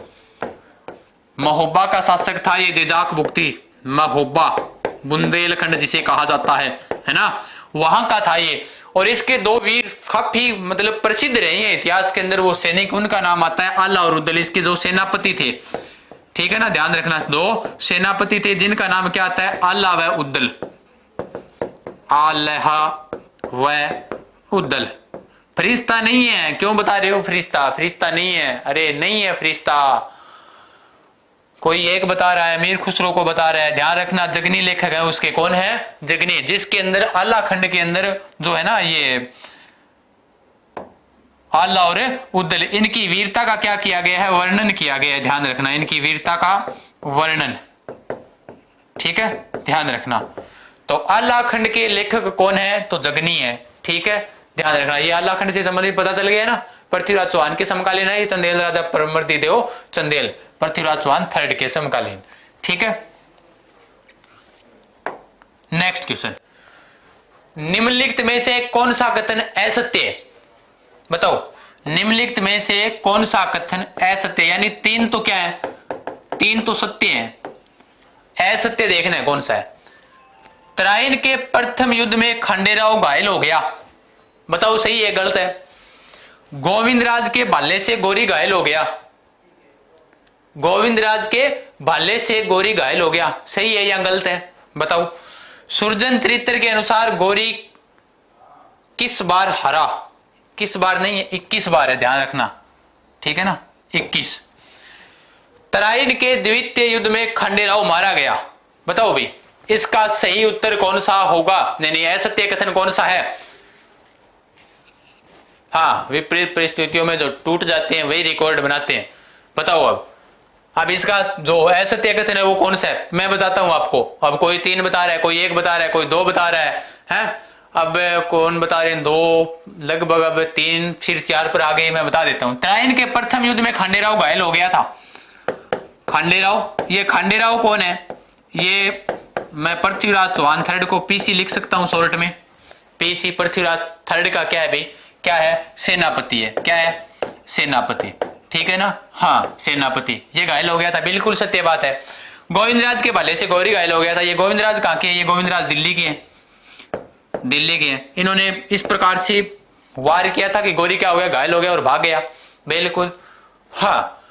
महोबा का शासक था ये जेजाक भुक्ति, महोबा बुंदेलखंड जिसे कहा जाता है ना, वहां का था ये। और इसके दो वीर काफी मतलब प्रसिद्ध रहे हैं इतिहास के अंदर, वो सैनिक, उनका नाम आता है आला और उद्दल। इसके जो सेनापति थे, ठीक है ना, ध्यान रखना, दो सेनापति थे जिनका नाम क्या आता है? आला व उद्दल, आल्हा व उद्दल। फरिश्ता नहीं है, क्यों बता रहे हो फरिश्ता? फरिश्ता नहीं है, अरे नहीं है फरिश्ता, कोई एक बता रहा है, मीर खुसरो को बता रहा है। ध्यान रखना, जगनी लेखक है उसके, कौन है? जगनी, जिसके अंदर आला खंड के अंदर जो है ना ये आला और उद्दल, इनकी वीरता का क्या किया गया है? वर्णन किया गया है। ध्यान रखना, इनकी वीरता का वर्णन, ठीक है, ध्यान रखना। तो आला खंड के लेखक कौन है? तो जगनी है, ठीक है, ध्यान रखना। ये आला खंड से संबंधित पता चल गया ना। पृथ्वीराज चौहान के समकालीन है ये, चंदेल राजा परमर्दी देव चंदेल, पृथ्वीराज चौहान थर्ड के समकालीन, ठीक है। नेक्स्ट क्वेश्चन, निम्नलिखित में से कौन सा कथन असत्य है? बताओ, निम्नलिखित में से कौन सा कथन असत्य? यानी तीन तो क्या है? तीन तो सत्य है, असत्य देखना है कौन सा है। तराइन के प्रथम युद्ध में खंडेराव घायल हो गया, बताओ सही है गलत है? गोविंदराज के भाले से गोरी घायल हो गया, गोविंदराज के भाले से गोरी घायल हो गया, सही है या गलत है? बताओ। सुरजन चरित्र के अनुसार गोरी किस बार हरा? किस बार नहीं है, 21 बार है, ध्यान रखना, ठीक है ना, 21। तराइन के द्वितीय युद्ध में खंडेराव मारा गया, बताओ भी इसका सही उत्तर कौन सा होगा? नहीं, असत्य कथन कौन सा है? हाँ, विपरीत परिस्थितियों में जो टूट जाते हैं वही रिकॉर्ड बनाते हैं। बताओ अब इसका जो असत्य कथन है वो कौन सा है? मैं बताता हूं आपको। अब कोई 3 बता रहा है, कोई 1 बता रहा है, कोई 2 बता रहा है? अब कौन बता रहे हैं? 2 लगभग, अब 3 फिर 4 पर आ गए। मैं बता देता हूं, तराइन के प्रथम युद्ध में खंडेराव घायल हो गया था। खंडेराव, ये खंडेराव कौन है? ये मैं पृथ्वीराज चौहान थर्ड को पीसी लिख सकता हूं शॉर्ट में। पीसी पृथ्वीराज थर्ड का क्या है भाई? क्या है? सेनापति है। क्या है? सेनापति, ठीक है ना। हाँ, सेनापति। ये घायल हो गया था, बिल्कुल सत्य बात है। गोविंदराज के भाले से गौरी घायल हो गया था। ये गोविंदराज कहाँ के? ये गोविंदराज दिल्ली के हैं, दिल्ली के हैं। इन्होंने इस प्रकार से वार किया था कि गौरी क्या हो गया? घायल हो गया और भाग गया, बिल्कुल। हाँ,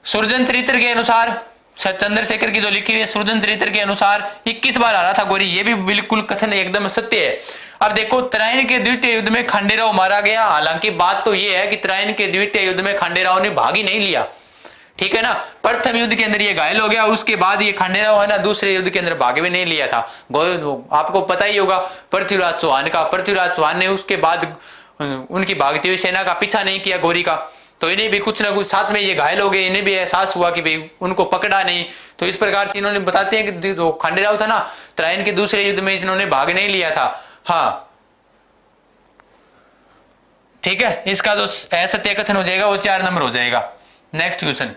सुरजन चरित्र के अनुसार, चंद्रशेखर की जो लिखी हुई है, सुरजन चरित्र के अनुसार 21 बार आ रहा था गौरी, ये भी बिल्कुल कथन एकदम सत्य है। अब देखो, तराइन के द्वितीय युद्ध में खंडेराव मारा गया। हालांकि बात तो ये है कि तराइन के द्वितीय युद्ध में खंडेराव ने भाग ही नहीं लिया, ठीक है ना। प्रथम युद्ध के अंदर ये घायल हो गया, उसके बाद ये खंडेराव है ना दूसरे युद्ध के अंदर भाग भी नहीं लिया था। आपको पता ही होगा पृथ्वीराज चौहान का, पृथ्वीराज चौहान ने उसके बाद उनकी भागती हुई सेना का पीछा नहीं किया गौरी का, तो इन्हें भी कुछ ना कुछ, साथ में ये घायल हो गए, इन्हें भी एहसास हुआ कि भाई उनको पकड़ा नहीं। तो इस प्रकार से इन्होंने बताते हैं कि जो खंडेराव था ना, तराइन के दूसरे युद्ध में इन्होंने भाग नहीं लिया था। हाँ, ठीक है, इसका जो असत्य कथन हो जाएगा वो 4 नंबर हो जाएगा। नेक्स्ट क्वेश्चन,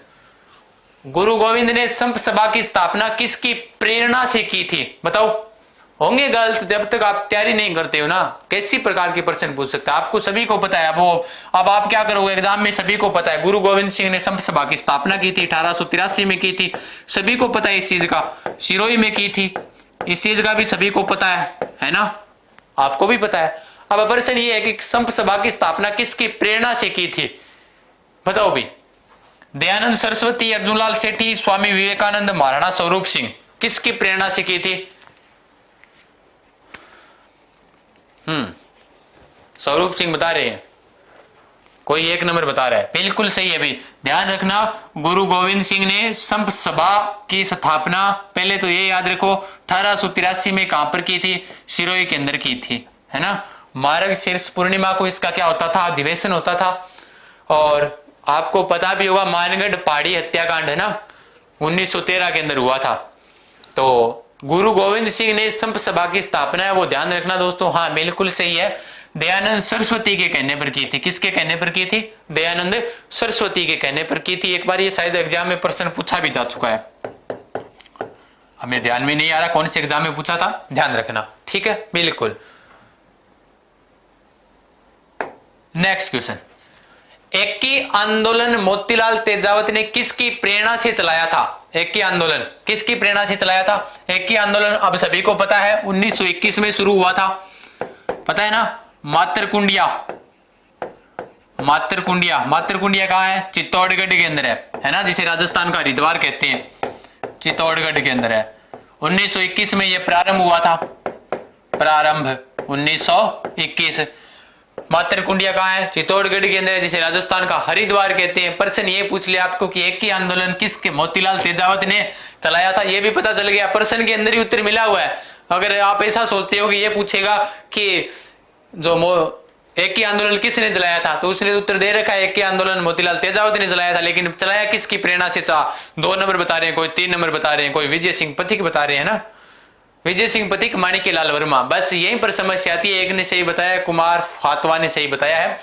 गुरु गोविंद ने संत सभा की स्थापना किसकी प्रेरणा से की थी? बताओ। होंगे गलत जब तक आप तैयारी नहीं करते हो ना, कैसी प्रकार के प्रश्न पूछ सकते हैं? आपको सभी को पता है। अब आप क्या करोगे एग्जाम में? सभी को पता है गुरु गोविंद सिंह ने संत सभा की स्थापना की थी, 1883 में की थी, सभी को पता है इस चीज का। सिरोही में की थी, इस चीज का भी सभी को पता है ना, आपको भी पता है। अब प्रश्न ये है कि संत सभा की स्थापना किसकी प्रेरणा से की थी? बताओ भी। दयानंद सरस्वती, अर्जुनलाल सेठी, स्वामी विवेकानंद, महाराणा स्वरूप सिंह, किसकी प्रेरणा से की थी? स्वरूप सिंह बता रहे हैं, कोई 1 नंबर बता रहा है, बिल्कुल सही है। भी ध्यान रखना, गुरु गोविंद सिंह ने संत सभा की स्थापना, पहले तो ये याद रखो, 1883 में कहां पर की थी? सिरोही के अंदर की थी, है ना। मार्गशीर्ष पूर्णिमा को इसका क्या होता था, अधिवेशन होता था। और आपको पता भी होगा मानगढ़ पहाड़ी हत्याकांड है ना 1913 के अंदर हुआ था। तो गुरु गोविंद सिंह ने संप सभा की स्थापना है वो ध्यान रखना दोस्तों। हाँ बिल्कुल सही है, दयानंद सरस्वती के कहने पर की थी। किसके कहने पर की थी? दयानंद सरस्वती के कहने पर की थी। एक बार ये शायद एग्जाम में प्रश्न पूछा भी जा चुका है, हमें ध्यान में नहीं आ रहा कौन से एग्जाम में पूछा था, ध्यान रखना। ठीक है बिल्कुल। नेक्स्ट क्वेश्चन, एकी आंदोलन मोतीलाल तेजावत ने किसकी प्रेरणा से चलाया था? एकी आंदोलन किसकी प्रेरणा से चलाया था? एकी आंदोलन अब सभी को पता है 1921 में शुरू हुआ था, पता है ना। मातरकुंडिया, मातरकुंडिया, मातरकुंडिया कहाँ है? चित्तौड़गढ़ के अंदर है ना, जिसे राजस्थान का हरिद्वार कहते हैं, चित्तौड़गढ़ के अंदर है। 1921 में यह प्रारंभ हुआ था, प्रारंभ 1921। मातरकुंडिया कहाँ है? चित्तौड़गढ़ के अंदर है, जिसे राजस्थान का हरिद्वार कहते हैं। प्रश्न ये पूछ लिया आपको कि एक ही आंदोलन किसके मोतीलाल तेजावत ने चलाया था, ये भी पता चल गया, प्रश्न के अंदर ही उत्तर मिला हुआ है। अगर आप ऐसा सोचते हो कि ये पूछेगा कि जो एक ही आंदोलन किसने चलाया था, तो उसने उत्तर दे रखा है एक ही आंदोलन मोतीलाल तेजावत ने चलाया था, लेकिन चलाया किसकी प्रेरणा से था? 2 नंबर बता रहे हैं, कोई 3 नंबर बता रहे हैं, कोई विजय सिंह पथिक बता रहे हैं ना, विजय सिंह पथिक, माणिक्यलाल वर्मा। बस यहीं पर समस्या आती है, एक ने सही बताया, कुमार फातवा ने सही बताया है।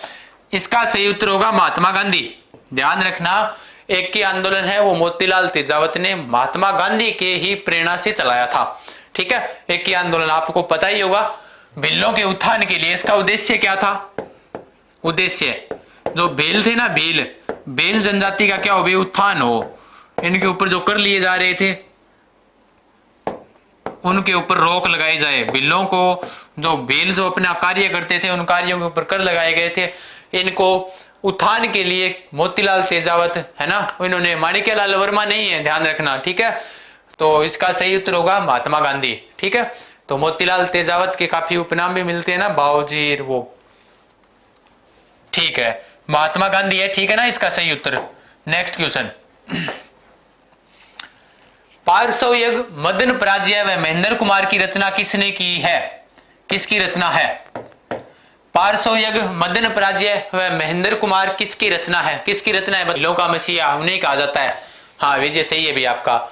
इसका सही उत्तर होगा महात्मा गांधी। ध्यान रखना, एक ही आंदोलन है वो मोतीलाल तेजावत ने महात्मा गांधी के ही प्रेरणा से चलाया था। ठीक है, एक ही आंदोलन आपको पता ही होगा, भीलों के उत्थान के लिए। इसका उद्देश्य क्या था? उद्देश्य जो भील थे ना, भील जनजाति का क्या हो, उत्थान हो, इनके ऊपर जो कर लिए जा रहे थे उनके ऊपर रोक लगाई जाए। भीलों को जो भील जो अपना कार्य करते थे उन कार्यों के ऊपर कर लगाए गए थे, इनको उत्थान के लिए मोतीलाल तेजावत है ना, इन्होंने, माणिक्यलाल वर्मा नहीं है, ध्यान रखना। ठीक है, तो इसका सही उत्तर होगा महात्मा गांधी। ठीक है, तो मोतीलाल तेजावत के काफी उपनाम भी मिलते हैं ना, बाऊजी वो। ठीक है, महात्मा गांधी है, ठीक है ना, इसका सही उत्तर। नेक्स्ट क्वेश्चन, पार्श्व यज्ञ मदन पराजय व महेंद्र कुमार की रचना किसने की है? किसकी रचना है? पार्श्व यज्ञ मदन पराजय व महेंद्र कुमार किसकी रचना है? किसकी रचना है? भीलों का मसीहा उन्हें कहा जाता है। हाँ विजय सही है भी आपका।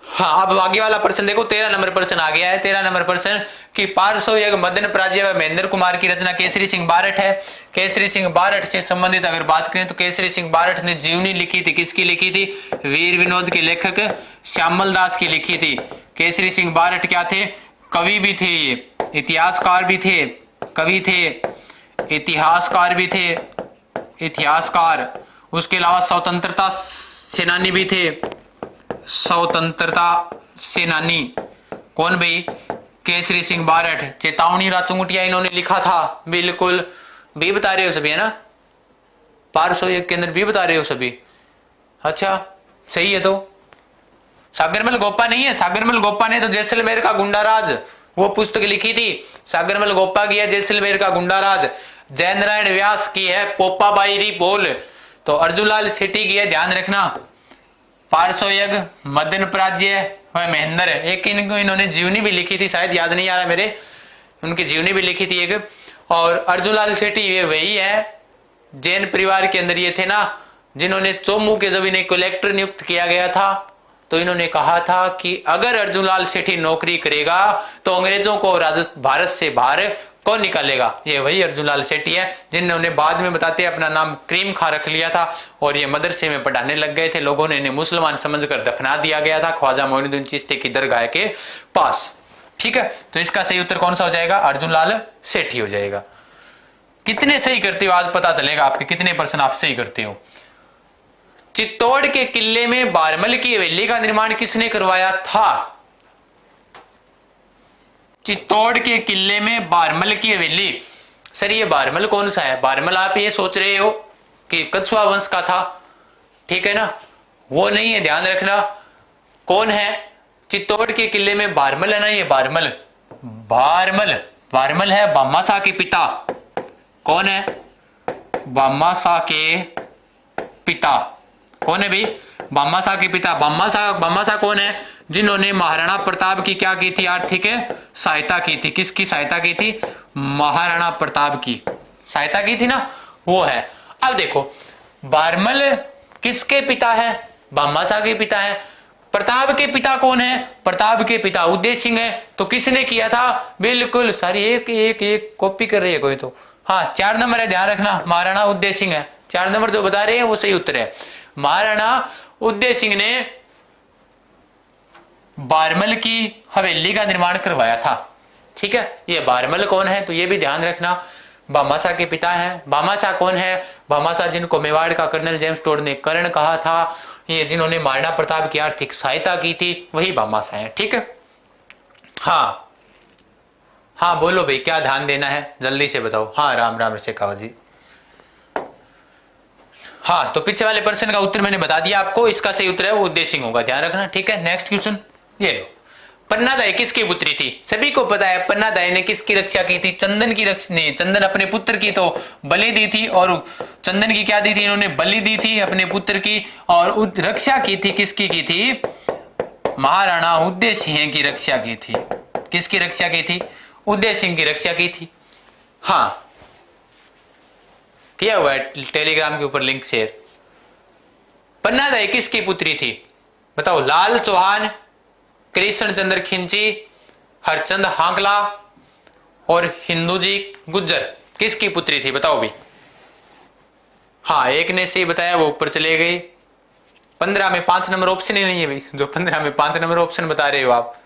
हाँ अब आगे वाला प्रश्न देखो, 13 नंबर प्रश्न आ गया है। 13 नंबर प्रश्न कि पार्श्व यज्ञ मदन पराजय व महेंद्र कुमार की रचना केसरी सिंह बारठ है। केसरी सिंह बारठ से संबंधित अगर बात करें तो केसरी सिंह बारठ ने जीवनी लिखी थी, किसकी लिखी थी? वीर विनोद के लेखक श्यामल दास की लिखी थी। केसरी सिंह बारठ क्या थे? कवि भी थे, इतिहासकार भी थे, कवि थे, इतिहासकार भी थे, इतिहासकार, उसके अलावा स्वतंत्रता सेनानी भी थे, स्वतंत्रता सेनानी। कौन भाई? केसरी सिंह बारठ। चेतावनी राचुंगुटिया इन्होंने लिखा था, बिल्कुल भी बता रहे हो सभी है ना, पार्श्व यज्ञ के अंदर भी बता रहे हो सभी। अच्छा सही है। तो सागरमल गोपा नहीं है, सागरमल गोपा ने तो जैसलमेर का गुंडाराज वो पुस्तक लिखी थी, सागरमल गोपा की है जैसलमेर का गुंडाराज। जय नारायण व्यास की है पोपा बाईरी बोल। तो अर्जुनलाल सेठी की है, ध्यान रखना, पार्श्व यज्ञ मदन पराजय व महेंद्र। एक इन्होंने जीवनी भी लिखी थी, शायद याद नहीं आ रहा मेरे, उनकी जीवनी भी लिखी थी एक। और अर्जुनलाल सेठी ये वही है, जैन परिवार के अंदर ये थे ना, जिन्होंने चोमू के जब इन्हें कलेक्टर नियुक्त किया गया था तो इन्होंने कहा था कि अगर अर्जुनलाल सेठी नौकरी करेगा तो अंग्रेजों को भारत से बाहर कौन निकालेगा? ये वही अर्जुनलाल सेठी है, जिन्होंने बाद में बताते अपना नाम क्रीम खा रख लिया था और ये मदरसे में पढ़ाने लग गए थे। लोगों ने इन्हें मुसलमान समझकर दफना दिया गया था ख्वाजा मोइनुद्दीन चिश्ती की दरगाह के पास। ठीक है, तो इसका सही उत्तर कौन सा हो जाएगा? अर्जुनलाल सेठी हो जाएगा। कितने सही करते हो आज पता चलेगा आपके कितने % आप सही करते हो। चित्तौड़ के किले में बारमल की हवेली का निर्माण किसने करवाया था? चित्तौड़ के किले में बारमल की हवेली, सर ये बारमल कौन सा है? बारमल आप ये सोच रहे हो कि कछुआ वंश का था, ठीक है ना, वो नहीं है, ध्यान रखना। कौन है? चित्तौड़ के किले में बारमल है ना, ये बारमल, बारमल है बामाशाह के पिता। कौन है? बामाशाह के पिता। कौन है भाई? बामाशाह के पिता। बामाशाह कौन है? जिन्होंने महाराणा प्रताप की क्या की थी? आर्थिक सहायता की थी। किसकी सहायता की थी? महाराणा प्रताप की सहायता की थी ना, वो है। अब देखो बारमल किसके पिता है? भामाशाह के पिता है। प्रताप के पिता कौन है? प्रताप के पिता उदय सिंह है। तो किसने किया था? बिल्कुल सारी एक एक एक कॉपी कर रही है कोई तो। हाँ 4 नंबर है, ध्यान रखना, महाराणा उदय सिंह है। 4 नंबर जो बता रहे हैं वो सही उत्तर है। महाराणा उदय सिंह ने बारमल की हवेली का निर्माण करवाया था। ठीक है, ये बारमल कौन है तो ये भी ध्यान रखना, भामाशाह के पिता हैं। भामाशाह कौन है? भामाशाह जिनको मेवाड़ का कर्नल जेम्स टोड ने कर्ण कहा था, ये जिन्होंने महाराणा प्रताप की आर्थिक सहायता की थी, वही भामाशाह है। ठीक है, हाँ हाँ बोलो भाई, क्या ध्यान देना है जल्दी से बताओ। हाँ राम राम शेखावत जी। हाँ तो पीछे वाले प्रश्न का उत्तर मैंने बता दिया आपको, इसका सही उत्तर है वो उदय सिंह होगा, ध्यान रखना। ठीक है, नेक्स्ट क्वेश्चन ये लो। पन्नादाई किसकी पुत्री थी? सभी को पता है पन्नादाई ने किसकी रक्षा की थी? चंदन की रक्षा ने, चंदन अपने पुत्र की तो बलि दी थी, और चंदन की क्या दी थी? इन्होंने बलि दी थी अपने पुत्र की, और रक्षा की थी किसकी की थी? महाराणा उदय सिंह की रक्षा की थी। किसकी रक्षा की थी? उदय सिंह की रक्षा की थी। हाँ किया हुआ है टेलीग्राम के ऊपर लिंक शेयर। पन्नादाई किसकी पुत्री थी बताओ? लाल चौहान, कृष्ण चंद्र खिंची, हरचंद हांकला और हिंदूजी गुज्जर, किसकी पुत्री थी बताओ भी? हाँ एक ने सही बताया, वो ऊपर चले गए। 15 में 5 नंबर ऑप्शन ही नहीं है भाई, जो 15 में 5 नंबर ऑप्शन बता रहे हो आप।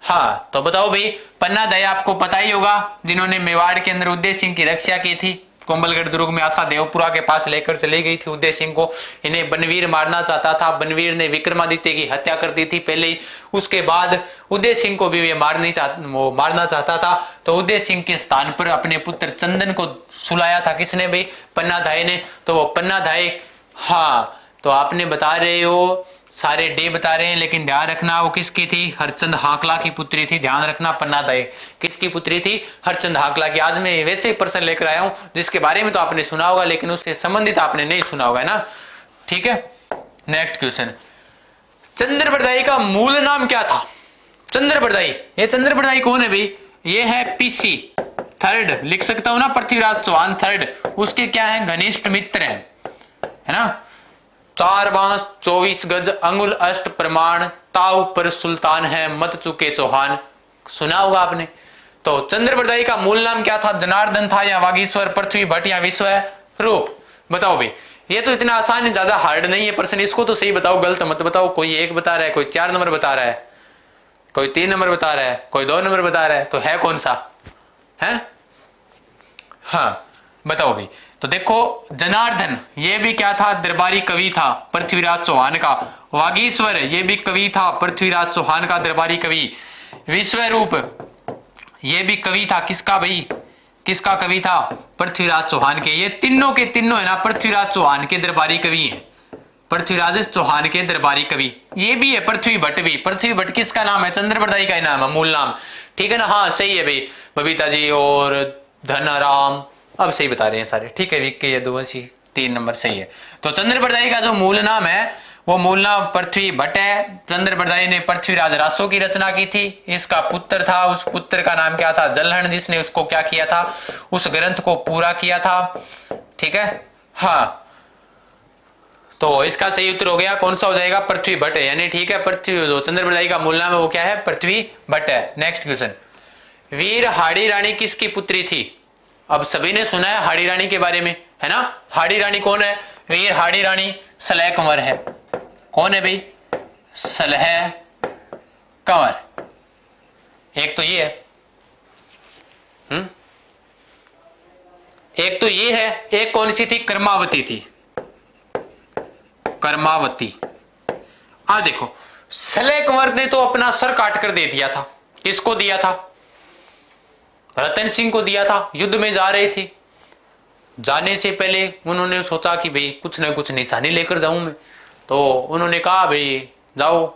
हाँ तो बताओ भाई, पन्नादाई आपको पता ही होगा, जिन्होंने मेवाड़ के अंदर उदय सिंह की रक्षा की थी। कोंबलगढ़ दुर्ग में आशा देवपुरा के पास लेकर चली गई थी उदय सिंह को। इन्हें बनवीर मारना चाहता था, बनवीर ने विक्रमादित्य की हत्या कर दी थी पहले ही। उसके बाद उदय सिंह को भी ये मारना चाहता था, तो उदय सिंह के स्थान पर अपने पुत्र चंदन को सुलाया था। किसने भाई? पन्नादाई ने। तो वो पन्नादाई, हाँ तो आपने बता रहे हो, सारे डे बता रहे हैं, लेकिन ध्यान रखना वो किसकी थी? हरचंद हाकला की पुत्री थी। ध्यान रखना, पन्नादाई किसकी पुत्री थी? हरचंद हाकला की। आज मैं वैसे ही प्रश्न लेकर आया हूं जिसके बारे में तो आपने सुना होगा, लेकिन उससे संबंधित आपने नहीं सुना होगा ना। ठीक है, नेक्स्ट क्वेश्चन। चंद्रप्रदाई का मूल नाम क्या था? चंद्रप्रदाई, ये चंद्रप्रदाई कौन है भाई? ये है पीसी थर्ड, लिख सकता हूं ना, पृथ्वीराज चौहान थर्ड, उसके क्या है? घनिष्ठ मित्र है ना। 4 बांस 24 गज अंगुल अष्ट प्रमाण, ताव पर सुल्तान है मत चुके चौहान, सुना होगा आपने। तो चंद्रप्रदाई का मूल नाम क्या था? जनार्दन था, या वागीश्वर, पृथ्वी भट्ट, या विश्व रूप? बताओ भाई, ये तो इतना आसान है, ज्यादा हार्ड नहीं है प्रश्न। इसको तो सही बताओ, गलत मत बताओ। कोई 1 बता रहा है, कोई 4 नंबर बता रहा है, कोई 3 नंबर बता रहा है, कोई 2 नंबर बता रहा है, तो है कौन सा है? हाँ बताओ भाई। तो देखो जनार्दन ये भी क्या था? दरबारी कवि था पृथ्वीराज चौहान का। वागीश्वर ये भी कवि था पृथ्वीराज चौहान का, दरबारी कवि। विश्वरूप ये भी कवि था, किसका भाई? किसका कवि था? पृथ्वीराज चौहान के। ये तीनों के तीनों है ना पृथ्वीराज चौहान के दरबारी कवि हैं। पृथ्वीराज चौहान के दरबारी कवि। ये भी है पृथ्वी भट्ट भी। पृथ्वी भट्ट किसका नाम है? चंद्रप्रदाई का नाम है, मूल नाम। ठीक है ना, हाँ सही है भाई, बबीता जी और धनाराम अब सही बता रहे हैं सारे। ठीक है, विक्की ये 3 नंबर सही है। तो चंद्रप्रदाई का जो मूल नाम है वो मूल नाम पृथ्वी भट्ट है। चंद्रप्रदाई ने पृथ्वीराज रासो की रचना की थी। इसका पुत्र था, उस पुत्र का नाम क्या था? जलहण, जिसने उसको क्या किया था? उस ग्रंथ को पूरा किया था। ठीक है, हाँ तो इसका सही उत्तर हो गया, कौन सा हो जाएगा? पृथ्वी भट्ट, यानी ठीक है पृथ्वी, जो चंद्रप्रदाई का मूल नाम है वो क्या है? पृथ्वी भट्ट है। Next question. वीर हाड़ी रानी किसकी पुत्री थी? अब सभी ने सुना है हाड़ी रानी के बारे में, है ना। हाड़ी रानी कौन है? वीर हाड़ी रानी सलह कंवर है। कौन है भाई? सलह कंवर। एक तो ये है, एक तो ये है, एक कौन सी थी? कर्मावती थी, कर्मावती। आ देखो, सलह कंवर ने तो अपना सर काट कर दे दिया था। किसको दिया था? रतन सिंह को दिया था। युद्ध में जा रहे थे, जाने से पहले उन्होंने सोचा कि भाई कुछ ना कुछ निशानी लेकर जाऊं मैं, तो उन्होंने कहा भाई जाओ,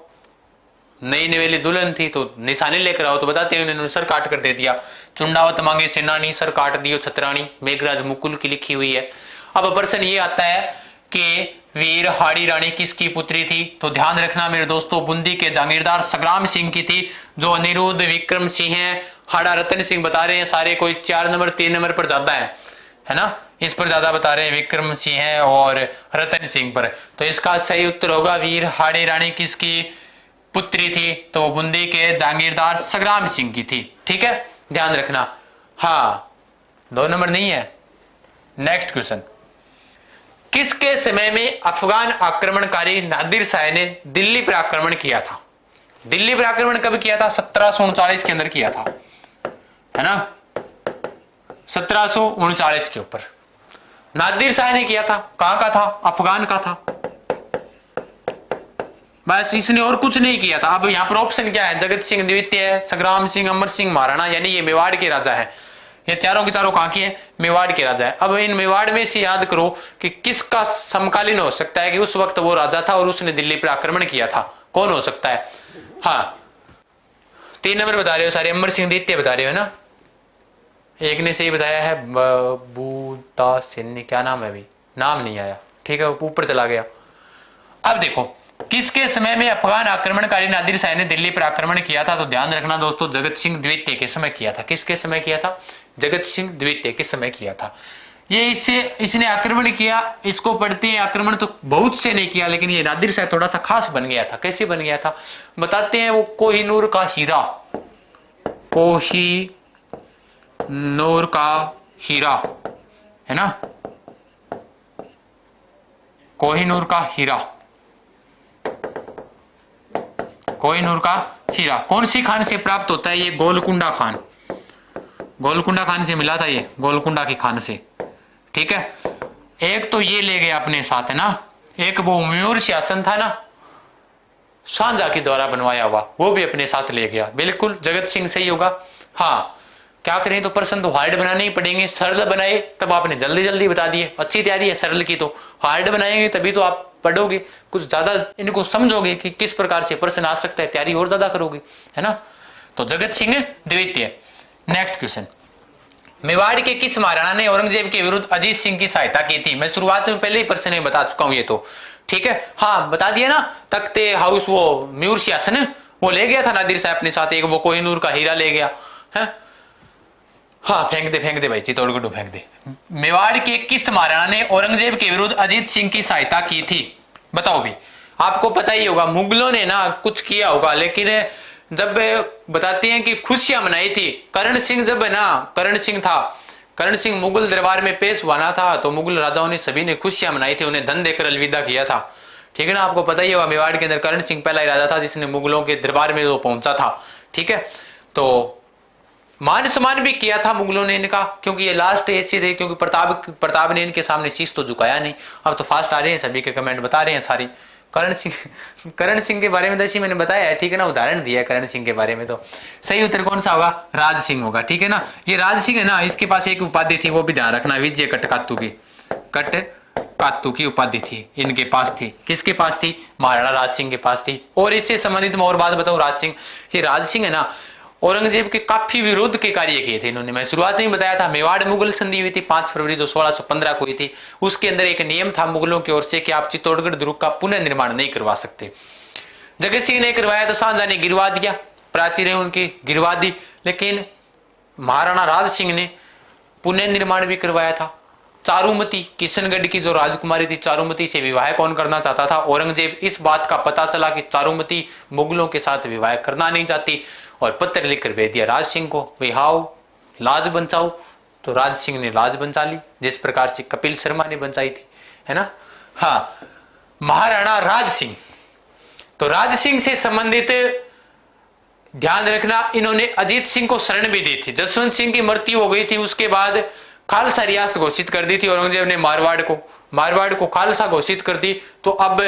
नई नवेली दुल्हन थी तो निशानी लेकर आओ। तो बताते हैं उन्होंने सर काट कर दे दिया। चुंडावत मांगे सेनानी, सर काट दियो छतरानी, मेघराज मुकुल की लिखी हुई है। अब प्रश्न ये आता है के वीर हाड़ी रानी किसकी पुत्री थी? तो ध्यान रखना मेरे दोस्तों, बूंदी के जागीरदार संग्राम सिंह की थी। जो अनिरुद्ध, विक्रम सिंह है, हाड़ा रतन सिंह बता रहे हैं सारे, कोई 4 नंबर 3 नंबर पर ज्यादा है ना, इस पर ज्यादा बता रहे हैं, विक्रम सिंह है और रतन सिंह पर। तो इसका सही उत्तर होगा वीर हाड़ी रानी किसकी पुत्री थी? तो बूंदी के जागीरदार संग्राम सिंह की थी। ठीक है, ध्यान रखना। हाँ, 2 नंबर नहीं है। नेक्स्ट क्वेश्चन, किसके समय में अफगान आक्रमणकारी नादिर शाह ने दिल्ली पर आक्रमण किया था? दिल्ली पर आक्रमण कब किया था? 1739 के अंदर किया था, है ना, 1739 के ऊपर नादिर शाह ने किया था। कहां का था? अफगान का था। बस, इसने और कुछ नहीं किया था। अब यहां पर ऑप्शन क्या है? जगत सिंह द्वितीय, संग्राम सिंह, अमर सिंह महाराणा, यानी ये मेवाड़ के राजा है। ये चारों के चारों कहां के हैं? मेवाड़ के राजा है। अब इन मेवाड़ में से याद करो कि किसका समकालीन हो सकता है कि उस वक्त वो राजा था और उसने दिल्ली पर आक्रमण किया था। कौन हो सकता है? हाँ, 3 नंबर बता रहे हो सारे, अमर सिंह द्वितीय बता रहे हो ना। एक ने सही बताया है, बूता सिन्नी, क्या नाम है अभी, नाम नहीं आया। ठीक है, ऊपर चला गया। अब देखो, किसके समय में अफगान आक्रमणकारी नादिर शाह ने दिल्ली पर आक्रमण किया था? तो ध्यान रखना दोस्तों, जगत सिंह द्वितीय के समय किया था। किसके समय किया था? जगत सिंह द्वितीय के समय किया था। ये इसने आक्रमण किया, इसको पढ़ते हैं आक्रमण तो बहुत से ने किया, लेकिन ये नादिर शाह थोड़ा सा खास बन गया था। कैसे बन गया था बताते हैं। वो कोहिनूर का हीरा, कोहिनूर का हीरा, है ना, कोहिनूर का हीरा, कोहिनूर का हीरा कौन सी खान से प्राप्त होता है? ये गोलकुंडा खान, गोलकुंडा खान से मिला था ये, गोलकुंडा की खान से। ठीक है, एक तो ये ले गया अपने साथ, है ना, एक वो मयूर सिंहासन था ना, सांझा के द्वारा बनवाया हुआ, वो भी अपने साथ ले गया। बिल्कुल जगत सिंह सही होगा। हाँ, क्या करें, तो प्रश्न तो हार्ड बनाने ही पड़ेंगे। सरल बनाए तब आपने जल्दी जल्दी बता दिए। अच्छी तैयारी है सरल की, तो हार्ड बनाएंगे तभी तो आप पढ़ोगे, कुछ ज्यादा इनको समझोगे कि किस प्रकार से प्रश्न आ सकता है, तैयारी और ज्यादा करोगे, है ना। तो जगत सिंह द्वितीय। नेक्स्ट क्वेश्चन, मेवाड़ के किस महाराणा ने औरंगजेब के विरुद्ध अजीत सिंह की सहायता की थी? मैं शुरुआत में पहले ही प्रश्न में बता चुका हूं ये तो। ठीक है, हाँ बता दिया ना, तख्ते हाउस, वो मयूर सिंहासन वो ले गया था नादिर शाह अपने साथ, एक वो कोहिनूर का हीरा ले गया है। हाँ, फेंक दे भाई, चित्तौड़गढ़ फेंक दे। मेवाड़ के किस महाराणा ने औरंगजेब के विरुद्ध अजीत सिंह की सहायता की थी? बताओ भी, आपको पता ही होगा, मुगलों ने ना कुछ किया होगा, लेकिन जब बताते हैं कि खुशियां मनाई थी, करण सिंह जब है ना, करण सिंह था, करण सिंह मुगल दरबार में पेश हुआ था, तो मुगल राजाओं ने सभी ने खुशियां मनाई थी, उन्हें धन देकर अलविदा किया था। ठीक है ना, आपको पता ही होगा, मेवाड़ के अंदर करण सिंह पहला ही राजा था जिसने मुगलों के दरबार में वो पहुंचा था। ठीक है, तो मान सम्मान भी किया था मुगलों ने इनका, क्योंकि ये लास्ट ऐसे थे, क्योंकि प्रताप ने इनके सामने शीश तो झुकाया नहीं। अब तो फास्ट आ रहे हैं, सभी के कमेंट बता रहे हैं सारी। करण सिंह के बारे में जैसे मैंने बताया है, ठीक है ना, उदाहरण दिया है करण सिंह के बारे में। तो सही उत्तर कौन सा होगा? राज सिंह होगा। ठीक है ना, ये राज सिंह है ना, इसके पास एक उपाधि थी, वो भी ध्यान रखना, विजय कटकातू की उपाधि थी इनके पास थी। किसके पास थी? महाराणा राज सिंह के पास थी। और इससे संबंधित मैं और बात बताऊं, राज सिंह, ये राज सिंह है ना, औरंगजेब के काफी विरोध के कार्य किए थे इन्होंने। मैं शुरुआत में बताया था, मेवाड़ मुगल संधि हुई थी 5 फरवरी जो 1615 को हुई थी। उसके अंदर एक नियम था मुगलों की ओर से कि आप चित्तौड़गढ़ दुर्ग का पुनः निर्माण नहीं करवा सकते। जगत सिंह ने करवाया तो सांझा ने गिरवा दिया, प्राचीरें उनकी गिरवा दी, लेकिन महाराणा राज सिंह ने पुनः निर्माण भी करवाया था। चारुमती, किशनगढ़ की जो राजकुमारी थी, चारुमती से विवाह कौन करना चाहता था? औरंगजेब। इस बात का पता चला कि चारुमती मुगलों के साथ विवाह करना नहीं चाहती, और पत्र लिखकर भेज दिया राज सिंह को, विहाओ लाज बचाओ। तो राज सिंह ने लाज बचा ली, जिस प्रकार से कपिल शर्मा ने बचाई थी, है ना। हाँ, महाराणा राज सिंह। तो राज सिंह से संबंधित ध्यान रखना, इन्होंने अजीत सिंह को शरण भी दी थी। जसवंत सिंह की मृत्यु हो गई थी, उसके बाद खालसा रियासत घोषित कर दी थी औरंगजेब ने, मारवाड़ को खालसा घोषित कर दी। तो अब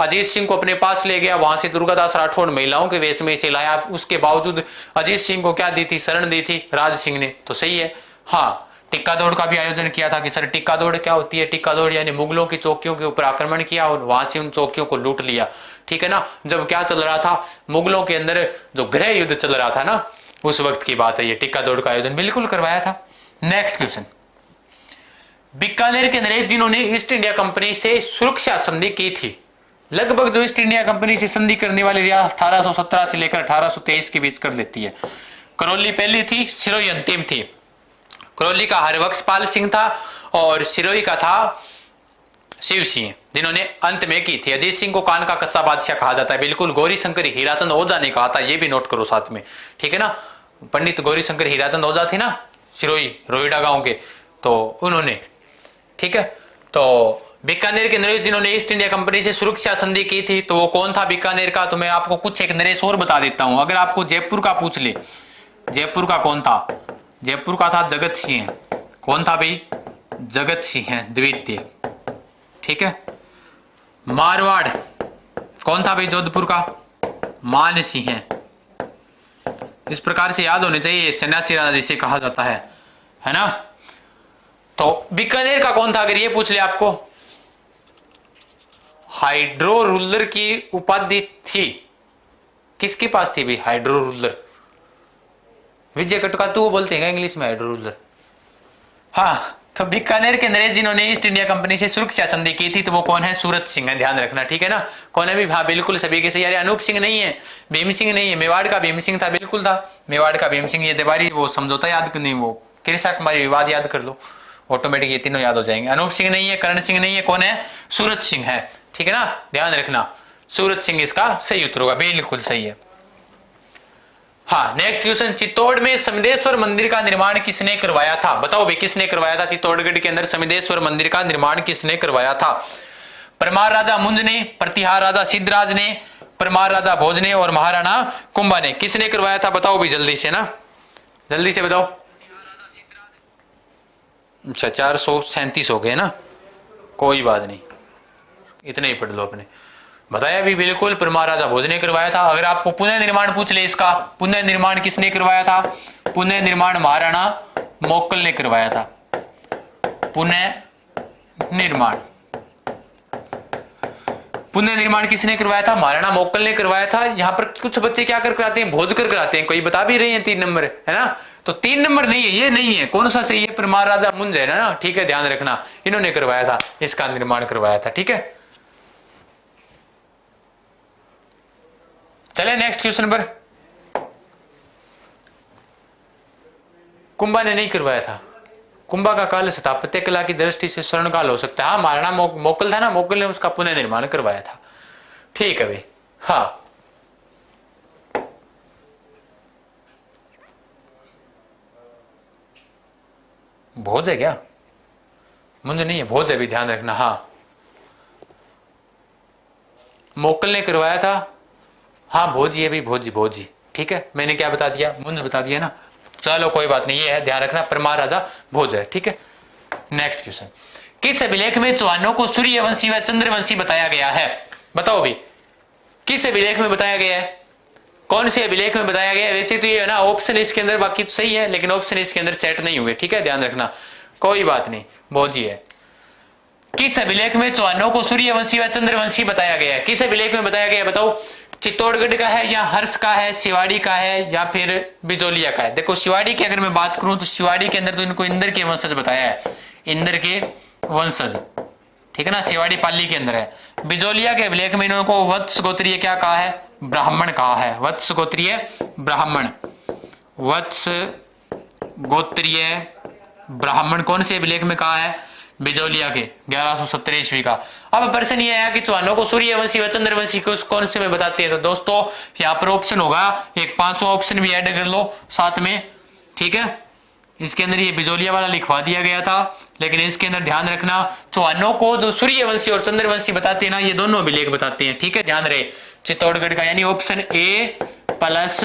अजीत सिंह को अपने पास ले गया, वहां से दुर्गादास राठौड़ महिलाओं के वेश में इसे लाया। उसके बावजूद अजीत सिंह को क्या दी थी? शरण दी थी राज सिंह ने। तो सही है। हाँ, टिक्का दौड़ का भी आयोजन किया था कि सर टिक्का दौड़ क्या होती है? टिक्का दौड़ यानी मुगलों की चौकियों के ऊपर आक्रमण किया और वहां से उन चौकियों को लूट लिया। ठीक है ना, जब क्या चल रहा था, मुगलों के अंदर जो गृह युद्ध चल रहा था ना, उस वक्त की बात है, ये टिक्का दौड़ का आयोजन बिल्कुल करवाया था। नेक्स्ट क्वेश्चन, बीकानेर के नरेश जिन्होंने ईस्ट इंडिया कंपनी से सुरक्षा संधि की थी। लगभग जो ईस्ट इंडिया कंपनी से संधि करने वाली रियासत 1817 से लेकर 1823 के बीच कर लेती है। करौली पहली थी, सिरोही अंतिम थी। करौली का हरबख्शपाल सिंह था और सिरोही का था शिव सिंह, जिन्होंने अंत में की थी। अजीत सिंह को कान का कच्चा बादशाह कहा जाता है, बिल्कुल। गौरी शंकर हीराचंद ओझा ने कहा था, ये भी नोट करो साथ में, ठीक है ना। पंडित गौरी शंकर हीराचंद ओझा थे ना, सिरोही रोहिड़ा गांव के, तो उन्होंने, ठीक है। तो बीकानेर के नरेश जिन्होंने ईस्ट इंडिया कंपनी से सुरक्षा संधि की थी, तो वो कौन था बीकानेर का? तो मैं आपको कुछ एक नरेश और बता देता हूं। अगर आपको जयपुर का पूछ ले, जयपुर का कौन था? जयपुर का था जगत सिंह। कौन था भाई? जगत सिंह द्वितीय, ठीक है। मारवाड़ कौन था भाई? जोधपुर का मान सिंह है। इस प्रकार से याद होने चाहिए, सन्यासी राजा जिसे कहा जाता है ना। तो बीकानेर का कौन था अगर ये पूछ ले आपको? हाइड्रो रूलर की उपाधि थी। किसके पास थी भाई हाइड्रो रूलर? विजय कटकातु बोलते हैं इंग्लिश में हाइड्रो रूलर। हाँ, तो बीकानेर के नरेश जिन्होंने ईस्ट इंडिया कंपनी से सुरक्षा संधि की थी, तो वो कौन है? सूरत सिंह है, ध्यान रखना, ठीक है ना। कौन है भी? हाँ बिल्कुल सभी के सही। अरे अनूप सिंह नहीं है, भीम सिंह नहीं है, मेवाड़ का भीम सिंह था, बिल्कुल था मेवाड़ का भीम सिंह। ये तिवारी वो समझौता याद नहीं, वो किरसा कुमारी विवाद याद कर लो, ऑटोमेटिक ये तीनों याद हो जाएंगे। अनूप सिंह नहीं है, करण सिंह नहीं है, कौन है? सूरत सिंह है, ठीक है ना, ध्यान रखना। सूरत सिंह इसका सही उत्तर होगा, बिल्कुल सही है। हाँ, नेक्स्ट क्वेश्चन, चित्तौड़ में समिदेश्वर मंदिर का निर्माण किसने करवाया था? बताओ भाई किसने करवाया था? चित्तौड़गढ़ के अंदर समिदेश्वर मंदिर का निर्माण किसने करवाया था? परमार राजा मुंज ने, प्रतिहार राजा सिद्धराज ने, परमार राजा भोज ने और महाराणा कुंभा ने। किसने करवाया था? बताओ भाई जल्दी से ना, जल्दी से बताओ। अच्छा 437 हो गए ना, कोई बात नहीं, इतने ही पढ़ लो अपने। बताया भी बिल्कुल, परमार राजा भोज ने करवाया था। अगर आपको पुनः निर्माण पूछ ले इसका, पुनः निर्माण किसने करवाया था? पुनः निर्माण महाराणा मोक्कल ने करवाया था। पुनः निर्माण, पुनः निर्माण किसने करवाया था? महाराणा मोक्कल ने करवाया था। यहाँ पर कुछ बच्चे क्या कर कराते हैं? भोज कर कराते हैं, कोई बता भी रहे हैं 3 नंबर, है ना। तो 3 नंबर नहीं है, ये नहीं है। कौन सा सही है? परमार राजा मुंज है ना, ठीक है, ध्यान रखना, इन्होंने करवाया था, इसका निर्माण करवाया था, ठीक है। चले नेक्स्ट क्वेश्चन पर। कुंभा ने नहीं करवाया था। कुंभा का काल स्थापत्य कला की दृष्टि से स्वर्ण काल हो सकता है। हाँ, महाराणा मोक्कल था ना, मोक्कल ने उसका पुनः निर्माण करवाया था, ठीक है भाई। हाँ, भोज है क्या? मुझे नहीं है, भोज है भी, ध्यान रखना। हाँ, मोक्कल ने करवाया था। हाँ, भोजी है भी, भोजी भोजी, ठीक है। मैंने क्या बता दिया? मुंज बता दिया ना। चलो कोई बात नहीं, ये है, ध्यान रखना, परमार राजा भोज है, ठीक है। नेक्स्ट क्वेश्चन, किस अभिलेख में चौहानों को सूर्यवंशी व चंद्रवंशी बताया गया है? बताओ भी किस अभिलेख में बताया गया है? कौन से अभिलेख में बताया गया है? वैसे तो ये है ना ऑप्शन इसके अंदर, बाकी तो सही है, लेकिन ऑप्शन इसके अंदर सेट नहीं हुए, ठीक है, ध्यान रखना, कोई बात नहीं, भोजी है। किस अभिलेख में चौहानों को सूर्यवंशी व चंद्रवंशी बताया गया है? किस अभिलेख में बताया गया है? बताओ। चित्तौड़गढ़ का है या हर्ष का है, शिवाड़ी का है या फिर बिजोलिया का है? देखो शिवाड़ी की अगर मैं बात करूं तो शिवाड़ी के अंदर तो इनको इंद्र के वंशज बताया है, इंद्र के वंशज, ठीक है ना, शिवाड़ी पाली के अंदर है। बिजोलिया के अभिलेख में इनको वत्स गोत्रीय क्या कहा है? ब्राह्मण कहा है, वत्स गोत्रीय ब्राह्मण, वत्स गोत्रीय ब्राह्मण कौन से अभिलेख में कहा है? बिजोलिया के 1170 ईस्वी का। अब प्रश्न ये है कि चौहानों को सूर्यवंशी व चंद्रवंशी को कौन से में बताते हैं? तो दोस्तों यहाँ पर ऑप्शन होगा एक, 5वां ऑप्शन भी ऐड कर लो साथ में, ठीक है। इसके अंदर ये बिजोलिया वाला लिखवा दिया गया था, लेकिन इसके अंदर ध्यान रखना चौहानों को जो सूर्यवंशी और चंद्रवंशी बताते हैं ना, ये दोनों अभिलेख बताते हैं, ठीक है, ध्यान रहे। चित्तौड़गढ़ का यानी ऑप्शन ए प्लस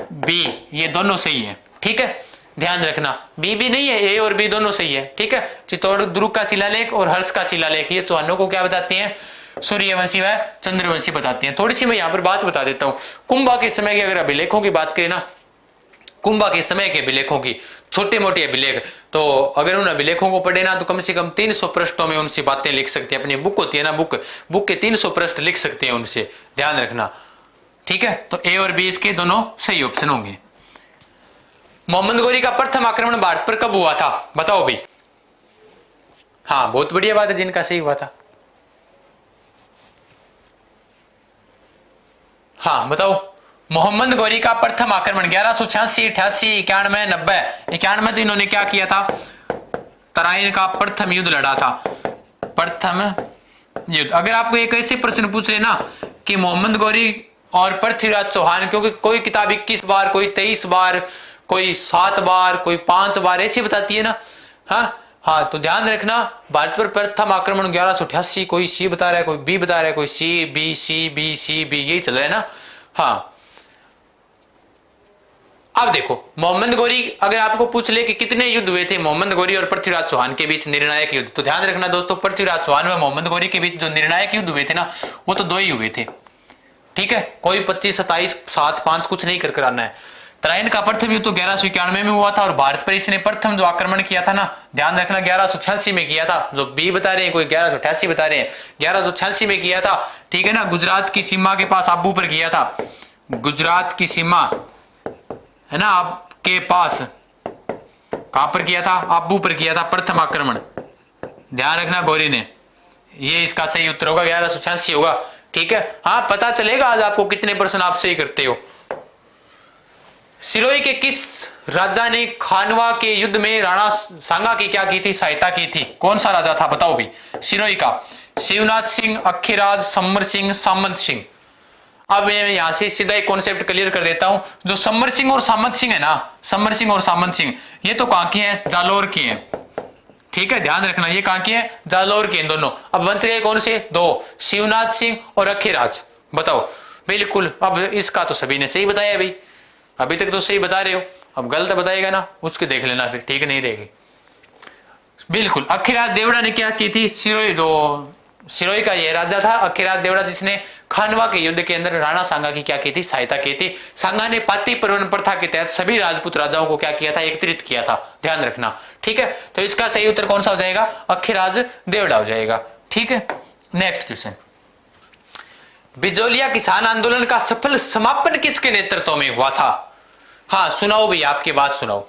बी, ये दोनों सही है, ठीक है, ध्यान रखना। बी भी नहीं है, ए और बी दोनों सही है, ठीक है। चित्तौड़ दुर्ग का शिलालेख और हर्ष का शिलालेख ये चौहानों को क्या बताते हैं? सूर्यवंशी व चंद्रवंशी बताते हैं। थोड़ी सी मैं यहाँ पर बात बता देता हूँ। कुंभा के समय के अगर अभिलेखों की बात करें ना, कुंभा के समय के अभिलेखों की, छोटे मोटे अभिलेख, तो अगर उन अभिलेखों को पढ़े ना तो कम से कम 300 पृष्ठों में उनसे बातें लिख सकते हैं। अपनी बुक होती है ना, बुक के 300 पृष्ठ लिख सकते हैं उनसे, ध्यान रखना, ठीक है। तो ए और बी इसके दोनों सही ऑप्शन होंगे। मोहम्मद गौरी का प्रथम आक्रमण भारत पर कब हुआ था? बताओ भाई। हाँ बहुत बढ़िया बात है, जिनका सही हुआ था। हाँ बताओ। मोहम्मद गौरी का प्रथम आक्रमण 1186, 88, 91, 90। 91 तो इन्होंने क्या किया था, तराइन का प्रथम युद्ध लड़ा था। प्रथम युद्ध। अगर आपको एक ऐसे प्रश्न पूछ लेना कि मोहम्मद गौरी और पृथ्वीराज चौहान, क्योंकि कोई किताब 21 बार, कोई 23 बार, कोई 7 बार, कोई 5 बार ऐसे बताती है ना। हाँ हाँ, तो ध्यान रखना, भारत पर प्रथम आक्रमण 1188, कोई सी बता रहा है, कोई बी बता रहा है, कोई C B C B C B, यही चल रहा है ना। हाँ अब देखो, मोहम्मद गौरी अगर आपको पूछ ले कि कितने युद्ध हुए थे मोहम्मद गौरी और पृथ्वीराज चौहान के बीच निर्णायक युद्ध, तो ध्यान रखना दोस्तों, पृथ्वीराज चौहान व मोहम्मद गौरी के बीच जो निर्णायक युद्ध हुए थे ना, वो तो 2 ही हुए थे। ठीक है, कोई 25, 27, 7, 5 कुछ नहीं कर कराना है। तराइन का प्रथम युद्ध तो 1191 में हुआ था, और भारत पर इसने प्रथम जो आक्रमण किया था ना, ध्यान रखना 1186 में किया था। जो बी बता रहे हैं, कोई 1188 बता रहे हैं, 1186 में किया था। ठीक है ना, गुजरात की सीमा के पास आबू पर किया था। गुजरात की सीमा है ना आपके पास, कहां पर किया था, आबू पर किया था प्रथम आक्रमण। ध्यान रखना गौरी ने, ये इसका सही उत्तर होगा, 1186 होगा। ठीक है, हाँ पता चलेगा आज आपको कितने % आप सही करते हो। सिरोही के किस राजा ने खानवा के युद्ध में राणा सांगा की क्या की थी, सहायता की थी? कौन सा राजा था बताओ भी। सिरोही का शिवनाथ सिंह, अखीराज, समर सिंह, सामंत सिंह। अब मैं यहां से सीधा एक कॉन्सेप्ट क्लियर कर देता हूं, जो समर सिंह और सामंत सिंह है ना, समर सिंह और सामंत सिंह, ये तो कहां की हैं, जालोर की हैं। ठीक है, ध्यान रखना, ये कहां की है, जालोर की हैं दोनों। अब बच गए कौन से 2, शिवनाथ सिंह और अखीराज। बताओ। बिल्कुल, अब इसका तो सभी ने सही बताया भाई, अभी तक तो सही बता रहे हो, अब गलत बताएगा ना उसके देख लेना, फिर ठीक नहीं रहेगी। बिल्कुल, अखीराज देवड़ा ने क्या की थी, सिरोही, जो सिरोही का ये राजा था अखीराज देवड़ा, जिसने खानवा के युद्ध के अंदर राणा सांगा की क्या की थी, सहायता की थी। सांगा ने पाती परवन प्रथा के तहत सभी राजपूत राजाओं को क्या किया था, एकत्रित किया था। ध्यान रखना। ठीक है, तो इसका सही उत्तर कौन सा हो जाएगा, अखीराज देवड़ा हो जाएगा। ठीक है, नेक्स्ट क्वेश्चन। बिजोलिया किसान आंदोलन का सफल समापन किसके नेतृत्व में हुआ था? हाँ सुनाओ भैया, आपकी बात सुनाओ,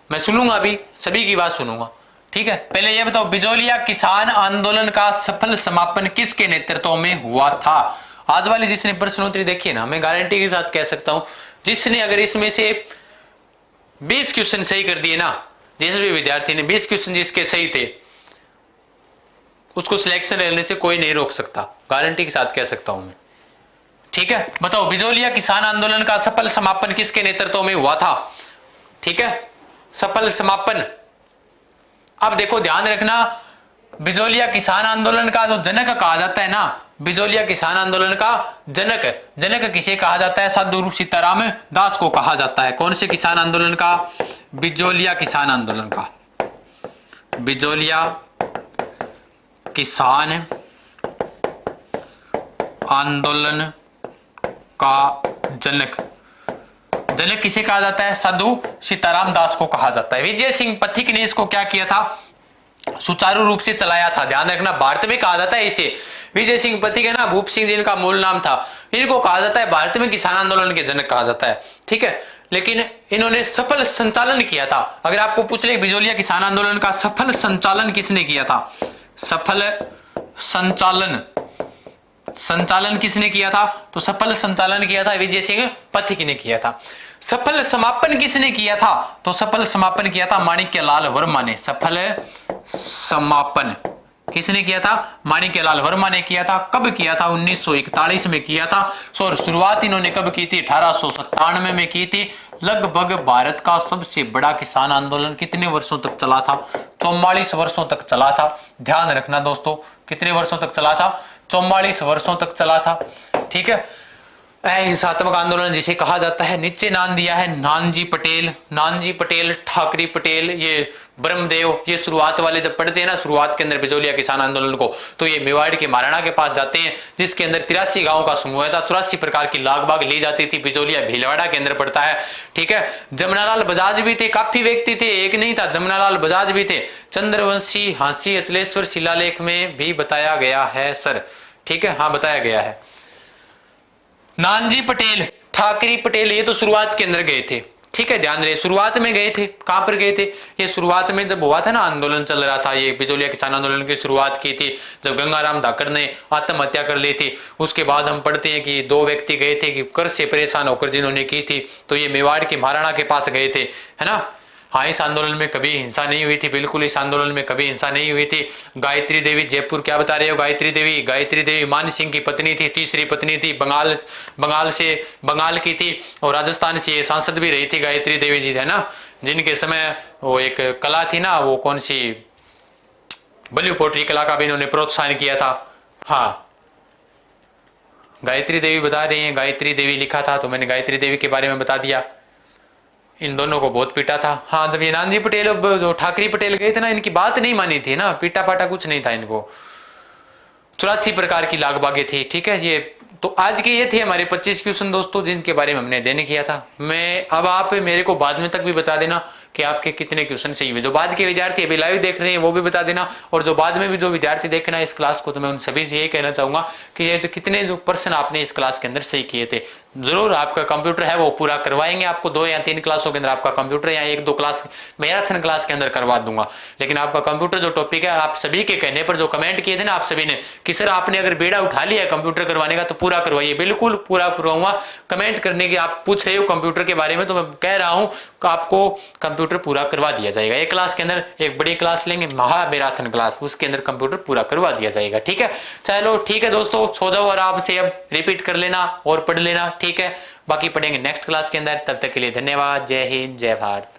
मैं सुनूंगा, अभी सभी की बात सुनूंगा। ठीक है, पहले ये बताओ, बिजोलिया किसान आंदोलन का सफल समापन किसके नेतृत्व में हुआ था? आज वाली जिसने प्रश्नोत्तरी देखी है ना, मैं गारंटी के साथ कह सकता हूं, जिसने अगर इसमें से 20 क्वेश्चन सही कर दिए ना, जिस भी विद्यार्थी ने 20 क्वेश्चन जिसके सही थे, उसको सिलेक्शन लेने से कोई नहीं रोक सकता, गारंटी के साथ कह सकता हूं मैं। ठीक है, बताओ, बिजोलिया किसान आंदोलन का सफल समापन किसके नेतृत्व में हुआ था? ठीक है, सफल समापन। अब देखो ध्यान रखना, बिजोलिया किसान आंदोलन का जो जनक कहा जाता है ना, बिजोलिया किसान आंदोलन का जनक, जनक किसे कहा जाता है, साधु सीताराम दास को कहा जाता है। कौन से किसान आंदोलन का? बिजोलिया किसान आंदोलन का। बिजोलिया किसान आंदोलन का जनक, जनक किसे कहा जाता है, साधु सीताराम दास को कहा जाता है। विजय सिंह पथिक ने इसको क्या किया था, सुचारू रूप से चलाया था। ध्यान रखना, भारत में कहा जाता है इसे, विजय सिंह पथिक है ना, भूप सिंह जिनका मूल नाम था, इनको कहा जाता है भारत में किसान आंदोलन के जनक कहा जाता है। ठीक है, लेकिन इन्होंने सफल संचालन किया था। अगर आपको पूछ ले बिजोलिया किसान आंदोलन का सफल संचालन किसने किया था, सफल संचालन, संचालन किसने किया था, तो सफल संचालन किया था विजय सिंह पथिक ने किया था। सफल समापन किसने किया था, तो सफल समापन किया था माणिक्यलाल वर्मा ने। सफल समापन किसने किया था, माणिक्यलाल वर्मा ने किया था। कब किया था, 1941 में किया था। और शुरुआत इन्होंने कब की थी, 1897 में की थी। लगभग भारत का सबसे बड़ा किसान आंदोलन कितने वर्षों तक चला था, 44 वर्षों तक चला था। ध्यान रखना दोस्तों, कितने वर्षों तक चला था, 44 वर्षों तक चला था। ठीक है, अहिंसात्मक आंदोलन जिसे कहा जाता है। नीचे नाम दिया है नानजी पटेल, नानजी पटेल, ठाकरी पटेल, ये ब्रह्मदेव, ये शुरुआत वाले जब पढ़ते हैं ना, शुरुआत के अंदर बिजोलिया किसान आंदोलन को, तो ये मेवाड़ के महाराणा के पास जाते हैं, जिसके अंदर 83 गांव का समूह था, 84 प्रकार की लाग बाग ली जाती थी। बिजोलिया भीलवाड़ा के अंदर पड़ता है। ठीक है, जमनालाल बजाज भी थे, काफी व्यक्ति थे, एक नहीं था, जमनालाल बजाज भी थे। चंद्रवंशी हांसी अचलेश्वर शिलालेख में भी बताया गया है सर। ठीक है, हाँ बताया गया है। नानजी पटेल, ठाकरी पटेल, ये तो शुरुआत के अंदर गए थे। ठीक है, ध्यान रहे शुरुआत में गए थे, कहां पर गए थे, ये शुरुआत में जब हुआ था ना आंदोलन चल रहा था, ये बिचौलिया किसान आंदोलन की शुरुआत की थी, जब गंगाराम धाकड़ ने आत्महत्या कर ली थी। उसके बाद हम पढ़ते हैं कि 2 व्यक्ति गए थे कि कर्ज से परेशान होकर जिन्होंने की थी, तो ये मेवाड़ के महाराणा के पास गए थे, है ना। हाँ, इस आंदोलन में कभी हिंसा नहीं हुई थी, बिल्कुल इस आंदोलन में कभी हिंसा नहीं हुई थी। गायत्री देवी जयपुर, क्या बता रहे हो, गायत्री देवी मान सिंह की पत्नी थी, तीसरी पत्नी थी, बंगाल की थी, और राजस्थान से ये सांसद भी रही थी गायत्री देवी जी, है ना, जिनके समय वो एक कला थी ना, वो कौन सी बल्यू पोट्री कला का भी इन्होंने प्रोत्साहन किया था। हाँ, गायत्री देवी बता रही हैं, गायत्री देवी लिखा था तो मैंने गायत्री देवी के बारे में बता दिया। इन दोनों को बहुत पीटा था। हाँ, जब ये नानजी पटेल, अब जो ठाकरे पटेल गए थे ना, इनकी बात नहीं मानी थी ना, पीटा पाटा कुछ नहीं था इनको। 84 प्रकार की लागबागे थी, ठीक है। ये तो आज के ये थे हमारे 25 क्वेश्चन दोस्तों, जिनके बारे में हमने देने किया था। मैं अब आप मेरे को बाद में तक भी बता देना कि आपके कितने क्वेश्चन सही हुए। जो बाद के विद्यार्थी अभी लाइव देख रहे हैं वो भी बता देना, और जो बाद में भी जो विद्यार्थी देखना इस क्लास को, तो मैं उन सभी से यही कहना चाहूंगा कि ये जो कितने जो पर्सन आपने इस क्लास के अंदर सही किए थे, जरूर आपका कंप्यूटर है वो पूरा करवाएंगे आपको। 2 या 3 क्लासों के अंदर आपका कंप्यूटर, या 1-2 क्लास मैराथन क्लास के अंदर करवा दूंगा। लेकिन आपका कंप्यूटर जो टॉपिक है, आप सभी के कहने पर जो कमेंट किए थे ना आप सभी ने कि सर आपने अगर बेड़ा उठा लिया है कंप्यूटर करवाने का तो पूरा करवाइए, बिल्कुल पूरा करवाऊंगा। कमेंट करने की आप पूछ रहे हो कंप्यूटर के बारे में, तो मैं कह रहा हूं कि आपको कंप्यूटर पूरा करवा दिया जाएगा। एक क्लास के अंदर एक बड़ी क्लास लेंगे, महामैराथन क्लास, उसके अंदर कंप्यूटर पूरा करवा दिया जाएगा, ठीक है। चलो ठीक है दोस्तों, सो जाओ आराम से, अब रिपीट कर लेना और पढ़ लेना, ठीक है। बाकी पढ़ेंगे नेक्स्ट क्लास के अंदर, तब तक के लिए धन्यवाद। जय हिंद, जय भारत।